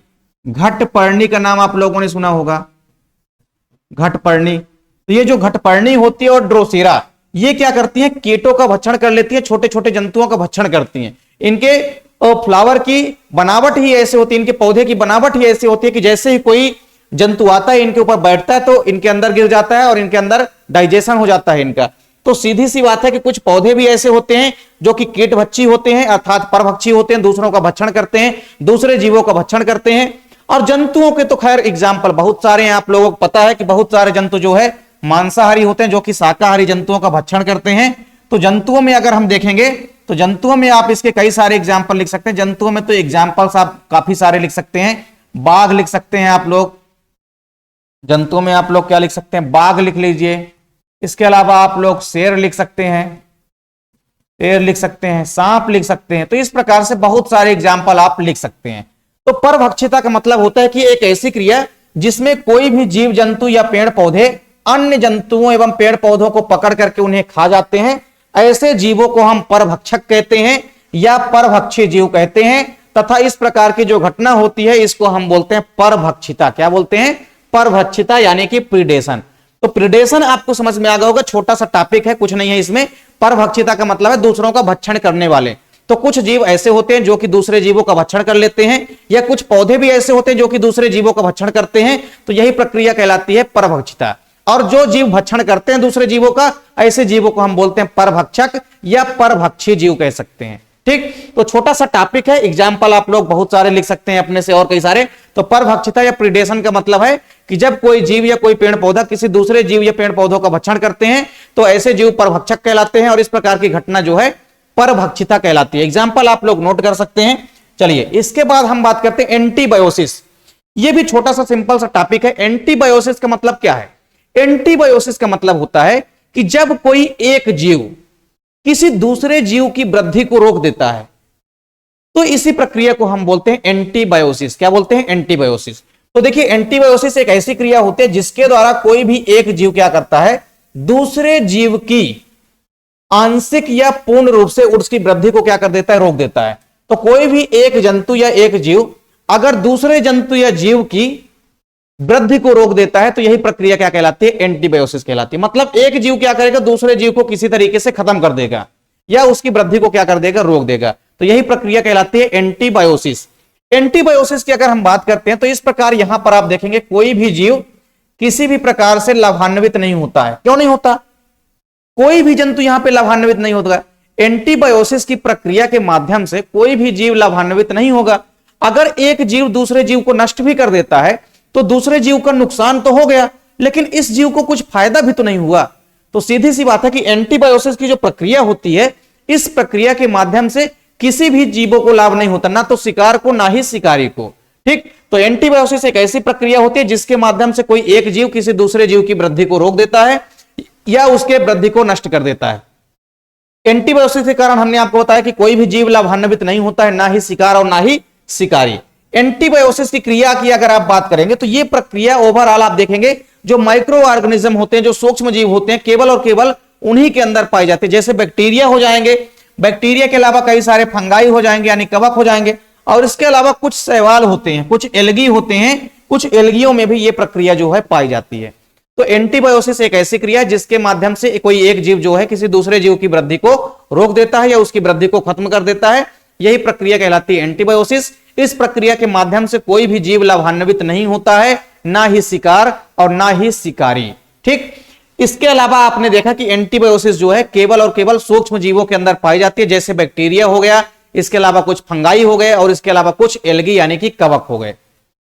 Speaker 1: घटपर्णी का नाम आप लोगों ने सुना होगा, घटपर्णी। तो ये जो घटपर्णी होती है और ड्रोसेरा, ये क्या करती हैं? कीटों का भक्षण कर लेती है, छोटे छोटे जंतुओं का भक्षण करती हैं। इनके फ्लावर की बनावट ही ऐसे होती है, इनके पौधे की बनावट ही ऐसी होती है कि जैसे ही कोई जंतु आता है इनके ऊपर बैठता है तो इनके अंदर गिर जाता है और इनके अंदर डाइजेशन हो जाता है इनका। तो सीधी सी बात है कि कुछ पौधे भी ऐसे होते हैं जो कि कीटभक्षी होते हैं, अर्थात परभक्षी होते हैं, दूसरों का भक्षण करते हैं, दूसरे जीवों का भक्षण करते हैं। और जंतुओं के तो खैर एग्जाम्पल बहुत सारे हैं। आप लोगों को पता है कि बहुत सारे जंतु जो है मांसाहारी होते हैं जो कि शाकाहारी जंतुओं का भक्षण करते हैं। तो जंतुओं में अगर हम देखेंगे तो जंतुओं में आप इसके कई सारे एग्जाम्पल लिख सकते हैं। जंतुओं में तो एग्जाम्पल्स आप काफी सारे लिख सकते हैं। बाघ लिख सकते हैं आप लोग, जंतुओं में आप लोग क्या लिख सकते हैं? बाघ लिख लीजिए। इसके अलावा आप लोग शेर लिख सकते हैं, शेर लिख सकते हैं, सांप लिख सकते हैं। तो इस प्रकार से बहुत सारे एग्जाम्पल आप लिख सकते हैं। तो परभक्षिता का मतलब होता है कि एक ऐसी क्रिया जिसमें कोई भी जीव जंतु या पेड़ पौधे अन्य जंतुओं एवं पेड़ पौधों को पकड़ करके उन्हें खा जाते हैं। ऐसे जीवों को हम परभक्षक कहते हैं या परभक्षी जीव कहते हैं, तथा इस प्रकार की जो घटना होती है इसको हम बोलते हैं परभक्षिता। क्या बोलते हैं? परभक्षिता यानी कि प्रीडेशन। तो प्रीडेशन आपको समझ में आ गया होगा, छोटा सा टॉपिक है, कुछ नहीं है इसमें। परभक्षिता का मतलब है दूसरों का भक्षण करने वाले। तो कुछ जीव ऐसे होते हैं जो कि दूसरे जीवों का भक्षण कर लेते हैं, या कुछ पौधे भी ऐसे होते हैं जो कि दूसरे जीवों का भक्षण करते हैं। तो यही प्रक्रिया कहलाती है परभक्षिता। और जो जीव भक्षण करते हैं दूसरे जीवों का, ऐसे जीवों को हम बोलते हैं परभक्षक या परभक्षी जीव कह सकते हैं। ठीक, तो छोटा सा टॉपिक है, एग्जाम्पल आप लोग बहुत सारे लिख सकते हैं अपने से और कई सारे। तो परभक्षिता या प्रीडेशन का मतलब है कि जब कोई जीव या कोई पेड़ पौधा किसी दूसरे जीव या पेड़ पौधों का भक्षण करते हैं तो ऐसे जीव परभक्षक कहलाते हैं, और इस प्रकार की घटना जो है परभक्षिता कहलाती है। एग्जाम्पल आप लोग नोट कर सकते हैं। चलिए इसके बाद हम बात करते हैं एंटीबायोसिस। ये भी छोटा सा सिंपल सा टॉपिक है। एंटीबायोसिस का मतलब क्या है? एंटीबायोसिस का मतलब होता है कि जब कोई एक जीव किसी दूसरे जीव की वृद्धि को रोक देता है तो इसी प्रक्रिया को हम बोलते हैं एंटीबायोसिस। क्या बोलते हैं? एंटीबायोसिस। तो देखिए एंटीबायोसिस एक ऐसी क्रिया होती है जिसके द्वारा कोई भी एक जीव क्या करता है? दूसरे जीव की आंशिक या पूर्ण रूप से उसकी वृद्धि को क्या कर देता है, रोक देता है। तो कोई भी एक जंतु या एक जीव अगर दूसरे जंतु या जीव की वृद्धि को रोक देता है तो यही प्रक्रिया क्या कहलाती है, एंटीबायोसिस कहलाती है। मतलब एक जीव क्या करेगा, दूसरे जीव को किसी तरीके से खत्म कर देगा या उसकी वृद्धि को क्या कर देगा, रोक देगा। तो यही प्रक्रिया कहलाती है एंटीबायोसिस। एंटीबायोसिस की अगर हम बात करते हैं तो इस प्रकार यहां पर आप देखेंगे कोई भी जीव किसी भी प्रकार से लाभान्वित नहीं होता है। क्यों नहीं होता, कोई भी जंतु यहां पे लाभान्वित नहीं होता। एंटीबायोसिस की प्रक्रिया के माध्यम से कोई भी जीव लाभान्वित नहीं होगा। अगर एक जीव दूसरे जीव को नष्ट भी कर देता है तो दूसरे जीव का नुकसान तो हो गया, लेकिन इस जीव को कुछ फायदा भी तो नहीं हुआ। तो सीधी सी बात है कि एंटीबायोसिस की जो प्रक्रिया होती है, इस प्रक्रिया के माध्यम से किसी भी जीवों को लाभ नहीं होता, ना तो शिकार को ना ही शिकारी को। ठीक, तो एंटीबायोसिस एक ऐसी प्रक्रिया होती है जिसके माध्यम से कोई एक जीव किसी दूसरे जीव की वृद्धि को रोक देता है या उसके वृद्धि को नष्ट कर देता है। एंटीबायोसिस के कारण हमने आपको बताया कि कोई भी जीव लाभान्वित नहीं होता है, ना ही शिकार और ना ही शिकारी। एंटीबायोसिस की क्रिया की अगर आप बात करेंगे तो ये प्रक्रिया ओवरऑल आप देखेंगे जो माइक्रो ऑर्गेनिज्म होते हैं, जो सूक्ष्म जीव होते हैं, केवल और केवल उन्हीं के अंदर पाए जाते हैं। जैसे बैक्टीरिया हो जाएंगे, बैक्टीरिया के अलावा कई सारे फंगाई हो जाएंगे यानी कवक हो जाएंगे, और इसके अलावा कुछ शैवाल होते हैं, कुछ एल्गी होते हैं, कुछ एल्गियों में भी ये प्रक्रिया जो है पाई जाती है। तो एंटीबायोसिस एक ऐसी क्रिया है जिसके माध्यम से कोई एक जीव जो है किसी दूसरे जीव की वृद्धि को रोक देता है या उसकी वृद्धि को खत्म कर देता है। यही प्रक्रिया कहलाती है एंटीबायोसिस। इस प्रक्रिया के माध्यम से कोई भी जीव लाभान्वित नहीं होता है, ना ही शिकार और ना ही शिकारी। ठीक, इसके अलावा आपने देखा कि एंटीबायोसिस जो है केवल और केवल सूक्ष्म जीवों के अंदर पाई जाती है, जैसे बैक्टीरिया हो गया, इसके अलावा कुछ फंगाई हो गए और इसके अलावा कुछ एल्गी यानी कि कवक हो गए,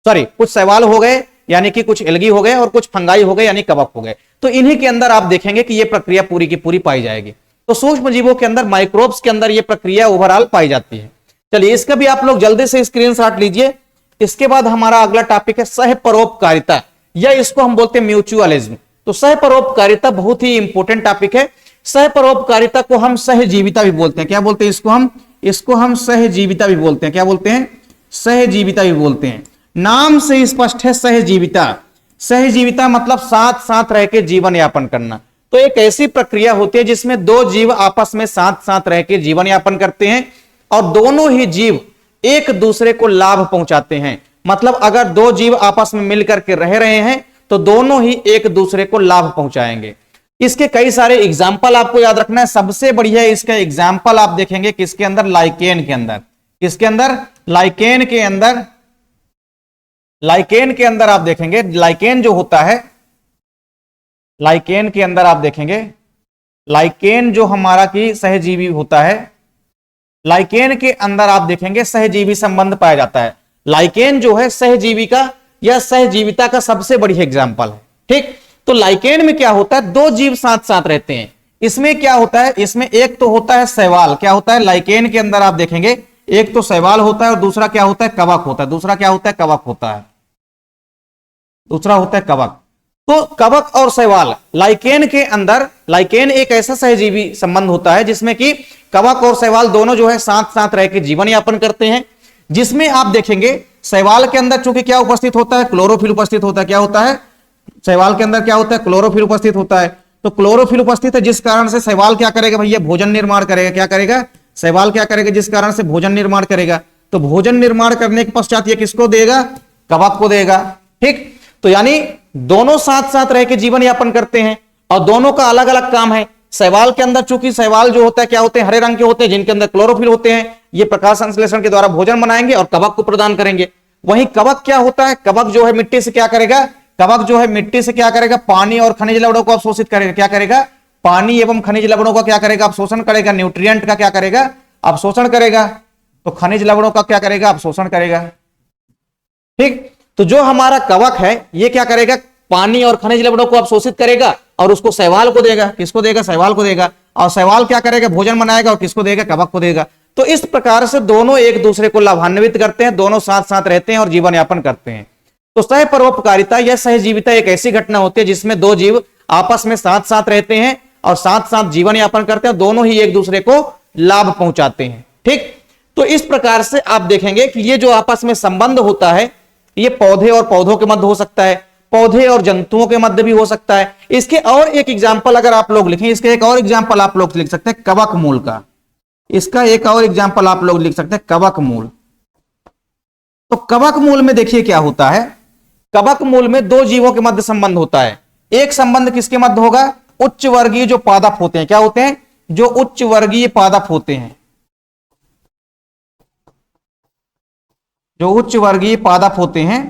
Speaker 1: सॉरी कुछ शैवाल हो गए यानी कि कुछ एल्गी हो गए और कुछ फंगाई हो गए यानी कवक हो गए। तो इन्हीं के अंदर आप देखेंगे कि यह प्रक्रिया पूरी की पूरी पाई जाएगी। तो सूक्ष्म जीवों के अंदर, माइक्रोब्स के अंदर यह प्रक्रिया ओवरऑल पाई जाती है। चलिए इसका भी आप लोग जल्दी से स्क्रीनशॉट लीजिए। इसके बाद हमारा अगला टॉपिक है सहपरोपकारिता, या इसको हम बोलते हैं म्यूचुअलिज्म। तो सहपरोपकारिता बहुत ही इंपॉर्टेंट टॉपिक है। सहपरोपकारिता को हम सहजीविता भी बोलते हैं। क्या बोलते हैं इसको हम सहजीविता भी बोलते हैं। क्या बोलते हैं, सहजीविता भी बोलते हैं। नाम से स्पष्ट है सहजीविता। सहजीविता मतलब साथ साथ रह के जीवन यापन करना। तो एक ऐसी प्रक्रिया होती है जिसमें दो जीव आपस में साथ साथ रह के जीवन यापन करते हैं और दोनों ही जीव एक दूसरे को लाभ पहुंचाते हैं। मतलब अगर दो जीव आपस में मिलकर के रह रहे हैं तो दोनों ही एक दूसरे को लाभ पहुंचाएंगे। इसके कई सारे एग्जाम्पल आपको याद रखना है। सबसे बढ़िया इसका एग्जाम्पल आप देखेंगे किसके अंदर, लाइकेन के अंदर। किसके अंदर, लाइकेन के अंदर। लाइकेन के अंदर आप देखेंगे, लाइकेन जो होता है, लाइकेन के अंदर आप देखेंगे, लाइकेन जो हमारा की सहजीवी होता है, लाइकेन के अंदर आप देखेंगे सहजीवी संबंध पाया जाता है। लाइकेन जो है सहजीवी का या सहजीविता का सबसे बड़ी एग्जाम्पल है। ठीक, तो लाइकेन में क्या होता है, दो जीव साथ साथ रहते हैं। इसमें क्या होता है, इसमें एक तो होता है शैवाल। क्या होता है, लाइकेन के अंदर आप देखेंगे एक तो शैवाल होता है और दूसरा क्या होता है, कवक होता है। दूसरा क्या होता है, कवक होता है। दूसरा होता है कवक। तो कवक और शैवाल लाइकेन के अंदर, लाइकेन एक ऐसा सहजीवी संबंध होता है जिसमें कि कवक और शैवाल दोनों जो है साथ साथ रह के जीवन यापन करते हैं। जिसमें आप देखेंगे शैवाल के अंदर चूंकि क्या उपस्थित होता है, क्लोरोफिल उपस्थित होता है। क्या होता है, शैवाल के अंदर क्या होता है, क्लोरोफिल उपस्थित होता है। तो क्लोरोफिल उपस्थित है जिस कारण से शैवाल क्या करेगा भैया, भोजन निर्माण करेगा। क्या करेगा, शैवाल क्या करेगा, जिस कारण से भोजन निर्माण करेगा। तो भोजन निर्माण करने के पश्चात ये किसको देगा, कवक को देगा। ठीक, तो यानी दोनों साथ साथ रह के जीवन यापन करते हैं और दोनों का अलग अलग काम है। शैवाल के अंदर चूंकि शैवाल जो होता है क्या होते हैं, हरे रंग के होते हैं जिनके अंदर क्लोरोफिल होते हैं। ये प्रकाश संश्लेषण के द्वारा भोजन बनाएंगे और कवक को प्रदान करेंगे। वहीं कवक क्या होता है, कवक जो है मिट्टी से क्या करेगा, कवक जो है मिट्टी से क्या करेगा, पानी और खनिज लवणों को अवशोषित करेगा। क्या करेगा, पानी एवं खनिज लवणों का क्या करेगा, अवशोषण करेगा। न्यूट्रिएंट का क्या करेगा, अवशोषण करेगा। तो खनिज लवणों का क्या करेगा, अवशोषण करेगा। ठीक, तो जो हमारा कवक है ये क्या करेगा, पानी और खनिज लवणों को अवशोषित करेगा और उसको शैवाल को देगा। किसको देगा, शैवाल को देगा। और शैवाल क्या करेगा, भोजन बनाएगा और किसको देगा, कवक को देगा। तो इस प्रकार से दोनों एक दूसरे को लाभान्वित करते हैं, दोनों साथ साथ रहते हैं और जीवन यापन करते हैं। तो सहपरोपकारिता या सहजीविता एक ऐसी घटना होती है जिसमें दो जीव आपस में साथ साथ रहते हैं और साथ साथ जीवन यापन करते हैं, दोनों ही एक दूसरे को लाभ पहुंचाते हैं। ठीक, तो इस प्रकार से आप देखेंगे कि ये जो आपस में संबंध होता है ये पौधे और पौधों के मध्य हो सकता है, पौधे और जंतुओं के मध्य भी हो सकता है। इसके और एक एग्जाम्पल अगर आप लोग लिखें, इसके एक और एग्जाम्पल आप लोग लिख सकते हैं कवक मूल का। इसका एक और एग्जाम्पल आप लोग लिख सकते हैं कवक मूल। तो कवक मूल में देखिए क्या होता है, कवक मूल में दो जीवों के मध्य संबंध होता है। एक संबंध किसके मध्य होगा, उच्च वर्गीय जो पादप होते हैं, क्या होते हैं, जो उच्च वर्गीय पादप होते हैं, जो उच्च वर्गीय पादप होते हैं,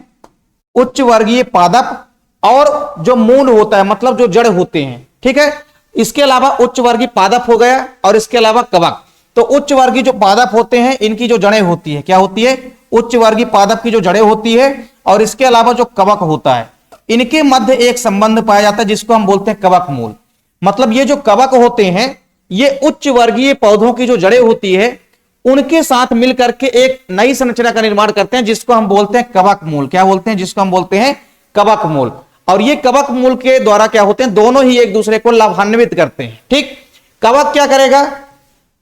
Speaker 1: उच्च वर्गीय पादप और जो मूल होता है मतलब जो जड़ होते हैं, ठीक है। इसके अलावा उच्च वर्गीय पादप हो गया और इसके अलावा कवक। तो उच्च वर्गीय जो पादप होते हैं इनकी जो जड़ें होती है, क्या होती है, उच्च वर्गीय पादप की जो जड़ें होती है, और इसके अलावा जो कवक होता है इनके मध्य एक संबंध पाया जाता है जिसको हम बोलते हैं कवक मूल। मतलब ये जो कवक होते हैं ये उच्च वर्गीय पौधों की जो जड़ें होती है उनके साथ मिलकर के एक नई संरचना का निर्माण करते हैं जिसको हम बोलते हैं कवक मूल। क्या बोलते हैं, जिसको हम बोलते हैं कवक मूल। और ये कवक मूल के द्वारा क्या होते हैं, दोनों ही एक दूसरे को लाभान्वित करते हैं, ठीक। कवक क्या करेगा,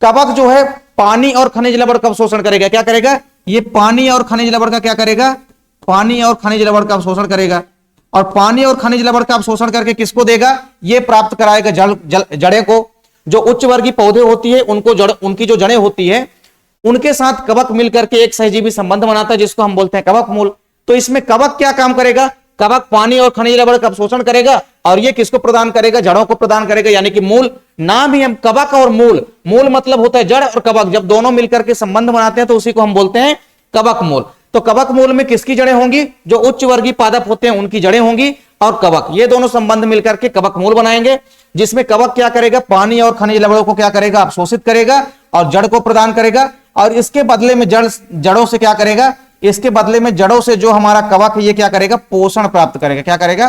Speaker 1: कवक जो है पानी और खनिज लवण का शोषण करेगा। क्या करेगा, ये पानी और खनिज लवण का क्या करेगा, पानी और खनिज लवण का शोषण करेगा। और पानी और खनिज लवण का शोषण करके किसको देगा, ये प्राप्त कराएगा जड़े को। जो उच्च वर्गीय पौधे होती है उनको उनकी जो जड़ें होती है उनके साथ कवक मिलकर के एक सहजीवी संबंध बनाता है जिसको हम बोलते हैं कवक मूल। तो इसमें कवक क्या काम करेगा, कवक पानी और खनिज लवण का शोषण करेगा और ये किसको प्रदान करेगा, जड़ों को प्रदान करेगा, यानी कि मूल। नाम ही हम कवक और मूल, मूल मतलब होता है जड़ और कवक, जब दोनों मिलकर के संबंध बनाते हैं तो उसी को हम बोलते हैं कवक मूल। तो कवक मूल में किसकी जड़ें होंगी, जो उच्च वर्गीय पादप होते हैं उनकी जड़ें होंगी और कवक, ये दोनों संबंध मिलकर के कवक मूल बनाएंगे। जिसमें कवक क्या करेगा, पानी और खनिज लवणों को क्या करेगा, अवशोषित करेगा और जड़ को प्रदान करेगा। और इसके बदले में जड़ों से क्या करेगा, इसके बदले में जड़ों से जो हमारा कवक है ये क्या करेगा, पोषण प्राप्त करेगा। क्या करेगा,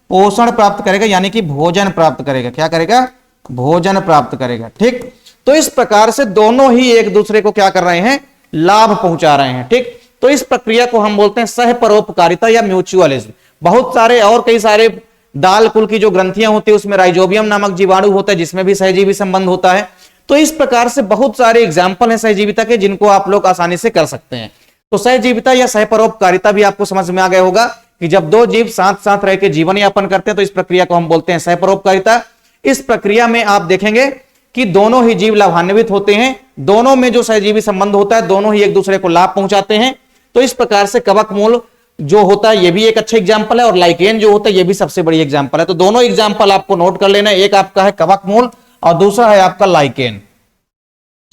Speaker 1: पोषण प्राप्त करेगा, यानी कि भोजन प्राप्त करेगा। क्या करेगा, भोजन प्राप्त करेगा, ठीक। तो इस प्रकार से दोनों ही एक दूसरे को क्या कर रहे हैं, लाभ पहुंचा रहे हैं, ठीक। तो इस प्रक्रिया को हम बोलते हैं सह परोपकारिता या म्यूचुअलिज्म। बहुत सारे और कई सारे दाल कुल की जो ग्रंथियां होती है उसमें राइजोबियम नामक जीवाणु होता है जिसमें भी सहजीवी संबंध होता है। तो इस प्रकार से बहुत सारे एग्जाम्पल हैं सहजीविता के जिनको आप लोग आसानी से कर सकते हैं। तो सहजीविता या सह परोपकारिता भी आपको समझ में आ गया होगा कि जब दो जीव साथ साथ रह के जीवन यापन करते हैं तो इस प्रक्रिया को हम बोलते हैं सह परोपकारिता। इस प्रक्रिया में आप देखेंगे कि दोनों ही जीव लाभान्वित होते हैं, दोनों में जो सहजीवी संबंध होता है दोनों ही एक दूसरे को लाभ पहुंचाते हैं। तो इस प्रकार से कवक मूल जो होता है ये भी एक अच्छा एग्जाम्पल है और लाइकेन जो होता है ये भी सबसे बड़ी एग्जाम्पल है। तो दोनों एग्जाम्पल आपको नोट कर लेना, एक आपका है कवक मूल और दूसरा है आपका लाइकेन।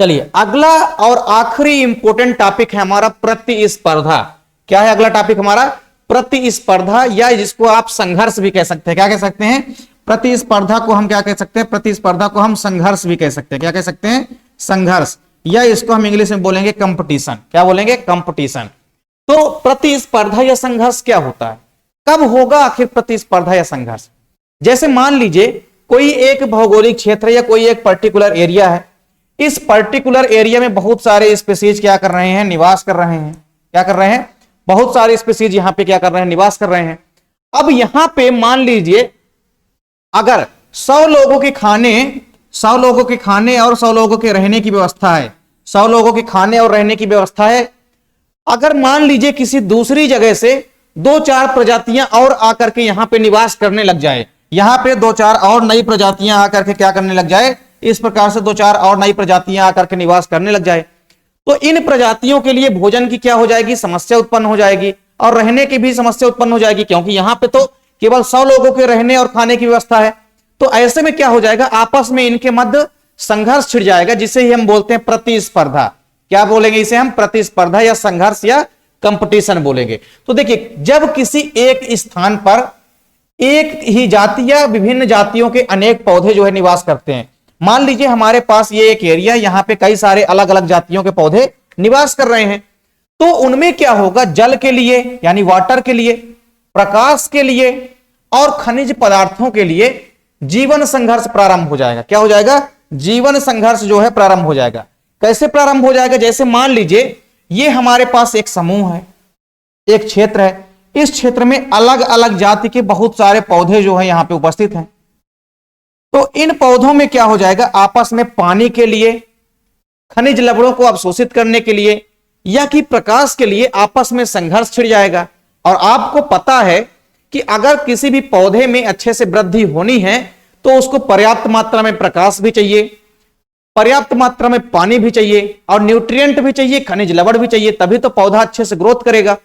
Speaker 1: चलिए अगला और आखिरी इंपॉर्टेंट टॉपिक है हमारा प्रतिस्पर्धा। क्या है अगला टॉपिक हमारा, प्रतिस्पर्धा, या जिसको आप संघर्ष भी कह सकते हैं। क्या कह सकते हैं, प्रतिस्पर्धा को हम क्या कह सकते हैं, प्रतिस्पर्धा को हम संघर्ष भी कह सकते हैं। क्या कह सकते हैं, संघर्ष, या इसको हम इंग्लिश में बोलेंगे कंपटीशन। क्या बोलेंगे, कंपटीशन। तो प्रतिस्पर्धा या संघर्ष क्या होता है, कब होगा आखिर प्रतिस्पर्धा या संघर्ष। जैसे मान लीजिए कोई एक भौगोलिक क्षेत्र या कोई एक पर्टिकुलर एरिया है, इस पर्टिकुलर एरिया में बहुत सारे स्पीसीज क्या कर रहे हैं, निवास कर रहे हैं। क्या कर रहे हैं, बहुत सारे स्पीसीज यहां पे क्या कर रहे हैं, निवास कर रहे हैं। अब यहां पे मान लीजिए अगर 100 लोगों के खाने, 100 लोगों के खाने और 100 लोगों के रहने की व्यवस्था है, 100 लोगों के खाने और रहने की व्यवस्था है। अगर मान लीजिए किसी दूसरी जगह से 2-4 प्रजातियां और आकर के यहां पे निवास करने लग जाए, यहां पे 2-4 और नई प्रजातियां आकर के क्या करने लग जाए, इस प्रकार से 2-4 और नई प्रजातियां आकर के निवास करने लग जाए, तो इन प्रजातियों के लिए भोजन की क्या हो जाएगी, समस्या उत्पन्न हो जाएगी और रहने की भी समस्या उत्पन्न हो जाएगी, क्योंकि यहां पे तो केवल 100 लोगों के रहने और खाने की व्यवस्था है। तो ऐसे में क्या हो जाएगा, आपस में इनके मध्य संघर्ष छिड़ जाएगा, जिसे ही हम बोलते हैं प्रतिस्पर्धा। क्या बोलेंगे इसे हम, प्रतिस्पर्धा या संघर्ष या कंपटीशन बोलेंगे। तो देखिए जब किसी एक स्थान पर एक ही जाति या विभिन्न जातियों के अनेक पौधे जो है निवास करते हैं, मान लीजिए हमारे पास ये एक एरिया, यहां पे कई सारे अलग अलग जातियों के पौधे निवास कर रहे हैं, तो उनमें क्या होगा, जल के लिए यानी वाटर के लिए, प्रकाश के लिए और खनिज पदार्थों के लिए जीवन संघर्ष प्रारंभ हो जाएगा। क्या हो जाएगा, जीवन संघर्ष जो है प्रारंभ हो जाएगा। कैसे प्रारंभ हो जाएगा, जैसे मान लीजिए ये हमारे पास एक समूह है, एक क्षेत्र है, इस क्षेत्र में अलग अलग जाति के बहुत सारे पौधे जो है यहां पे उपस्थित हैं। तो इन पौधों में क्या हो जाएगा, आपस में पानी के लिए, खनिज लवणों को अवशोषित करने के लिए या कि प्रकाश के लिए आपस में संघर्ष छिड़ जाएगा। और आपको पता है कि अगर किसी भी पौधे में अच्छे से वृद्धि होनी है तो उसको पर्याप्त मात्रा में प्रकाश भी चाहिए, पर्याप्त मात्रा में पानी भी चाहिए और न्यूट्रिएंट भी चाहिए, खनिज लवण भी चाहिए, तभी तो पौधा अच्छे से ग्रोथ करेगा।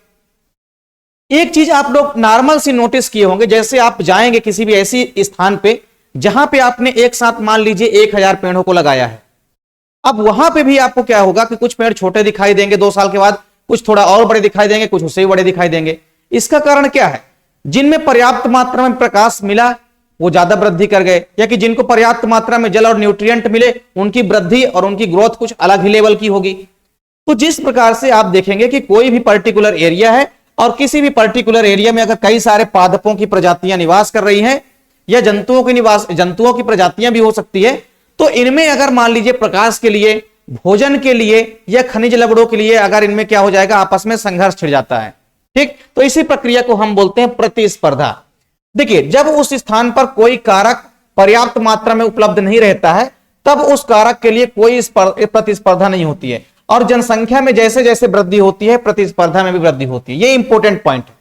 Speaker 1: एक चीज आप लोग नॉर्मल सी नोटिस किए होंगे, जैसे आप जाएंगे किसी भी ऐसी स्थान पे जहां पे आपने एक साथ मान लीजिए 1000 पेड़ों को लगाया है, अब वहां पे भी आपको क्या होगा कि कुछ पेड़ छोटे दिखाई देंगे 2 साल के बाद, कुछ थोड़ा और बड़े दिखाई देंगे, कुछ उससे भी बड़े दिखाई देंगे। इसका कारण क्या है? जिनमें पर्याप्त मात्रा में प्रकाश मिला वो ज्यादा वृद्धि कर गए, या कि जिनको पर्याप्त मात्रा में जल और न्यूट्रिएंट मिले उनकी वृद्धि और उनकी ग्रोथ कुछ अलग ही लेवल की होगी। तो जिस प्रकार से आप देखेंगे कि कोई भी पर्टिकुलर एरिया है और किसी भी पर्टिकुलर एरिया में अगर कई सारे पादपों की प्रजातियां निवास कर रही हैं या जंतुओं की प्रजातियां भी हो सकती है, तो इनमें अगर मान लीजिए प्रकाश के लिए, भोजन के लिए या खनिज लवणों के लिए अगर इनमें क्या हो जाएगा, आपस में संघर्ष छिड़ जाता है। ठीक, तो इसी प्रक्रिया को हम बोलते हैं प्रतिस्पर्धा। देखिए, जब उस स्थान पर कोई कारक पर्याप्त मात्रा में उपलब्ध नहीं रहता है तब उस कारक के लिए कोई प्रतिस्पर्धा नहीं होती है, और जनसंख्या में जैसे जैसे वृद्धि होती है प्रतिस्पर्धा में भी वृद्धि होती है। ये इंपॉर्टेंट पॉइंट है।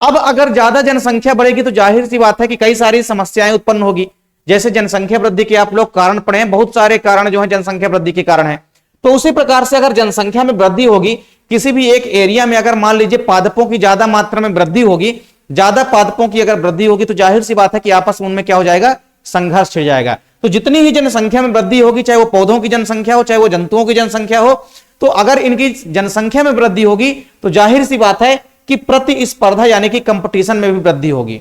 Speaker 1: अब अगर ज्यादा जनसंख्या बढ़ेगी तो जाहिर सी बात है कि कई सारी समस्याएं उत्पन्न होगी। जैसे जनसंख्या वृद्धि के आप लोग कारण पढ़े हैं, बहुत सारे कारण जो है जनसंख्या वृद्धि के कारण है। तो उसी प्रकार से अगर जनसंख्या में वृद्धि होगी, किसी भी एक एरिया में अगर मान लीजिए पादपों की ज्यादा मात्रा में वृद्धि होगी, ज्यादा पादपों की अगर वृद्धि होगी तो जाहिर सी बात है कि आपस में उनमें क्या हो जाएगा, संघर्ष छिड़ जाएगा। तो जितनी ही जनसंख्या में वृद्धि होगी, चाहे वो पौधों की जनसंख्या हो चाहे वो जंतुओं की जनसंख्या हो, तो अगर इनकी जनसंख्या में वृद्धि होगी तो जाहिर सी बात है कि प्रतिस्पर्धा यानी कि कंपटीशन में भी वृद्धि होगी।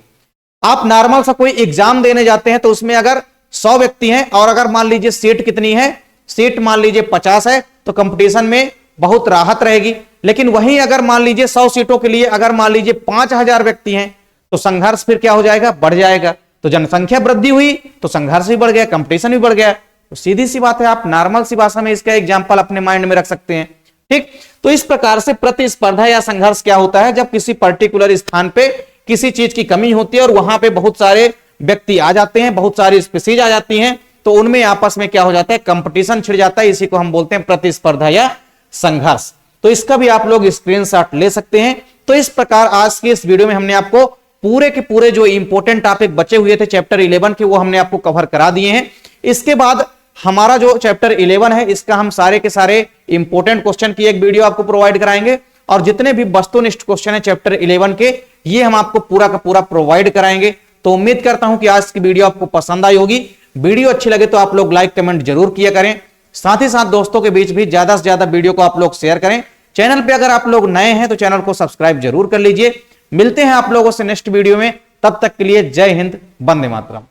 Speaker 1: आप नॉर्मल सा कोई एग्जाम देने जाते हैं तो उसमें अगर 100 व्यक्ति हैं और अगर मान लीजिए सीट कितनी है, सीट मान लीजिए 50 है, तो कंपटीशन में बहुत राहत रहेगी। लेकिन वहीं अगर मान लीजिए 100 सीटों के लिए अगर मान लीजिए 5000 व्यक्ति हैं तो संघर्ष फिर क्या हो जाएगा, बढ़ जाएगा। तो जनसंख्या वृद्धि हुई तो संघर्ष भी बढ़ गया, कंपटीशन भी बढ़ गया। तो सीधी सी बात है, आप नॉर्मल सी भाषा में इसका एग्जाम्पल अपने माइंड में रख सकते हैं। ठीक, तो इस प्रकार से प्रतिस्पर्धा या संघर्ष क्या होता है, जब किसी पर्टिकुलर स्थान पे किसी चीज की कमी होती है और वहां पे बहुत सारे व्यक्ति आ जाते हैं, बहुत सारी स्पीसीज आ जाती हैं, तो उनमें आपस में क्या हो जाता है, कंपटीशन छिड़ जाता है। इसी को हम बोलते हैं प्रतिस्पर्धा या संघर्ष। तो इसका भी आप लोग स्क्रीनशॉट ले सकते हैं। तो इस प्रकार आज की इस वीडियो में हमने आपको पूरे के पूरे जो इंपॉर्टेंट टॉपिक बचे हुए थे चैप्टर 11 के, वो हमने आपको कवर करा दिए हैं। इसके बाद हमारा जो चैप्टर 11 है इसका हम सारे के सारे इंपॉर्टेंट क्वेश्चन की एक वीडियो आपको प्रोवाइड कराएंगे, और जितने भी वस्तुनिष्ठ क्वेश्चन है चैप्टर 11 के, ये हम आपको पूरा का पूरा प्रोवाइड कराएंगे। तो उम्मीद करता हूं कि आज की वीडियो आपको पसंद आई होगी। वीडियो अच्छी लगे तो आप लोग लाइक कमेंट जरूर किया करें, साथ ही साथ दोस्तों के बीच भी ज्यादा से ज्यादा वीडियो को आप लोग शेयर करें। चैनल पे अगर आप लोग नए हैं तो चैनल को सब्सक्राइब जरूर कर लीजिए। मिलते हैं आप लोगों से नेक्स्ट वीडियो में, तब तक के लिए जय हिंद, वंदे मातरम।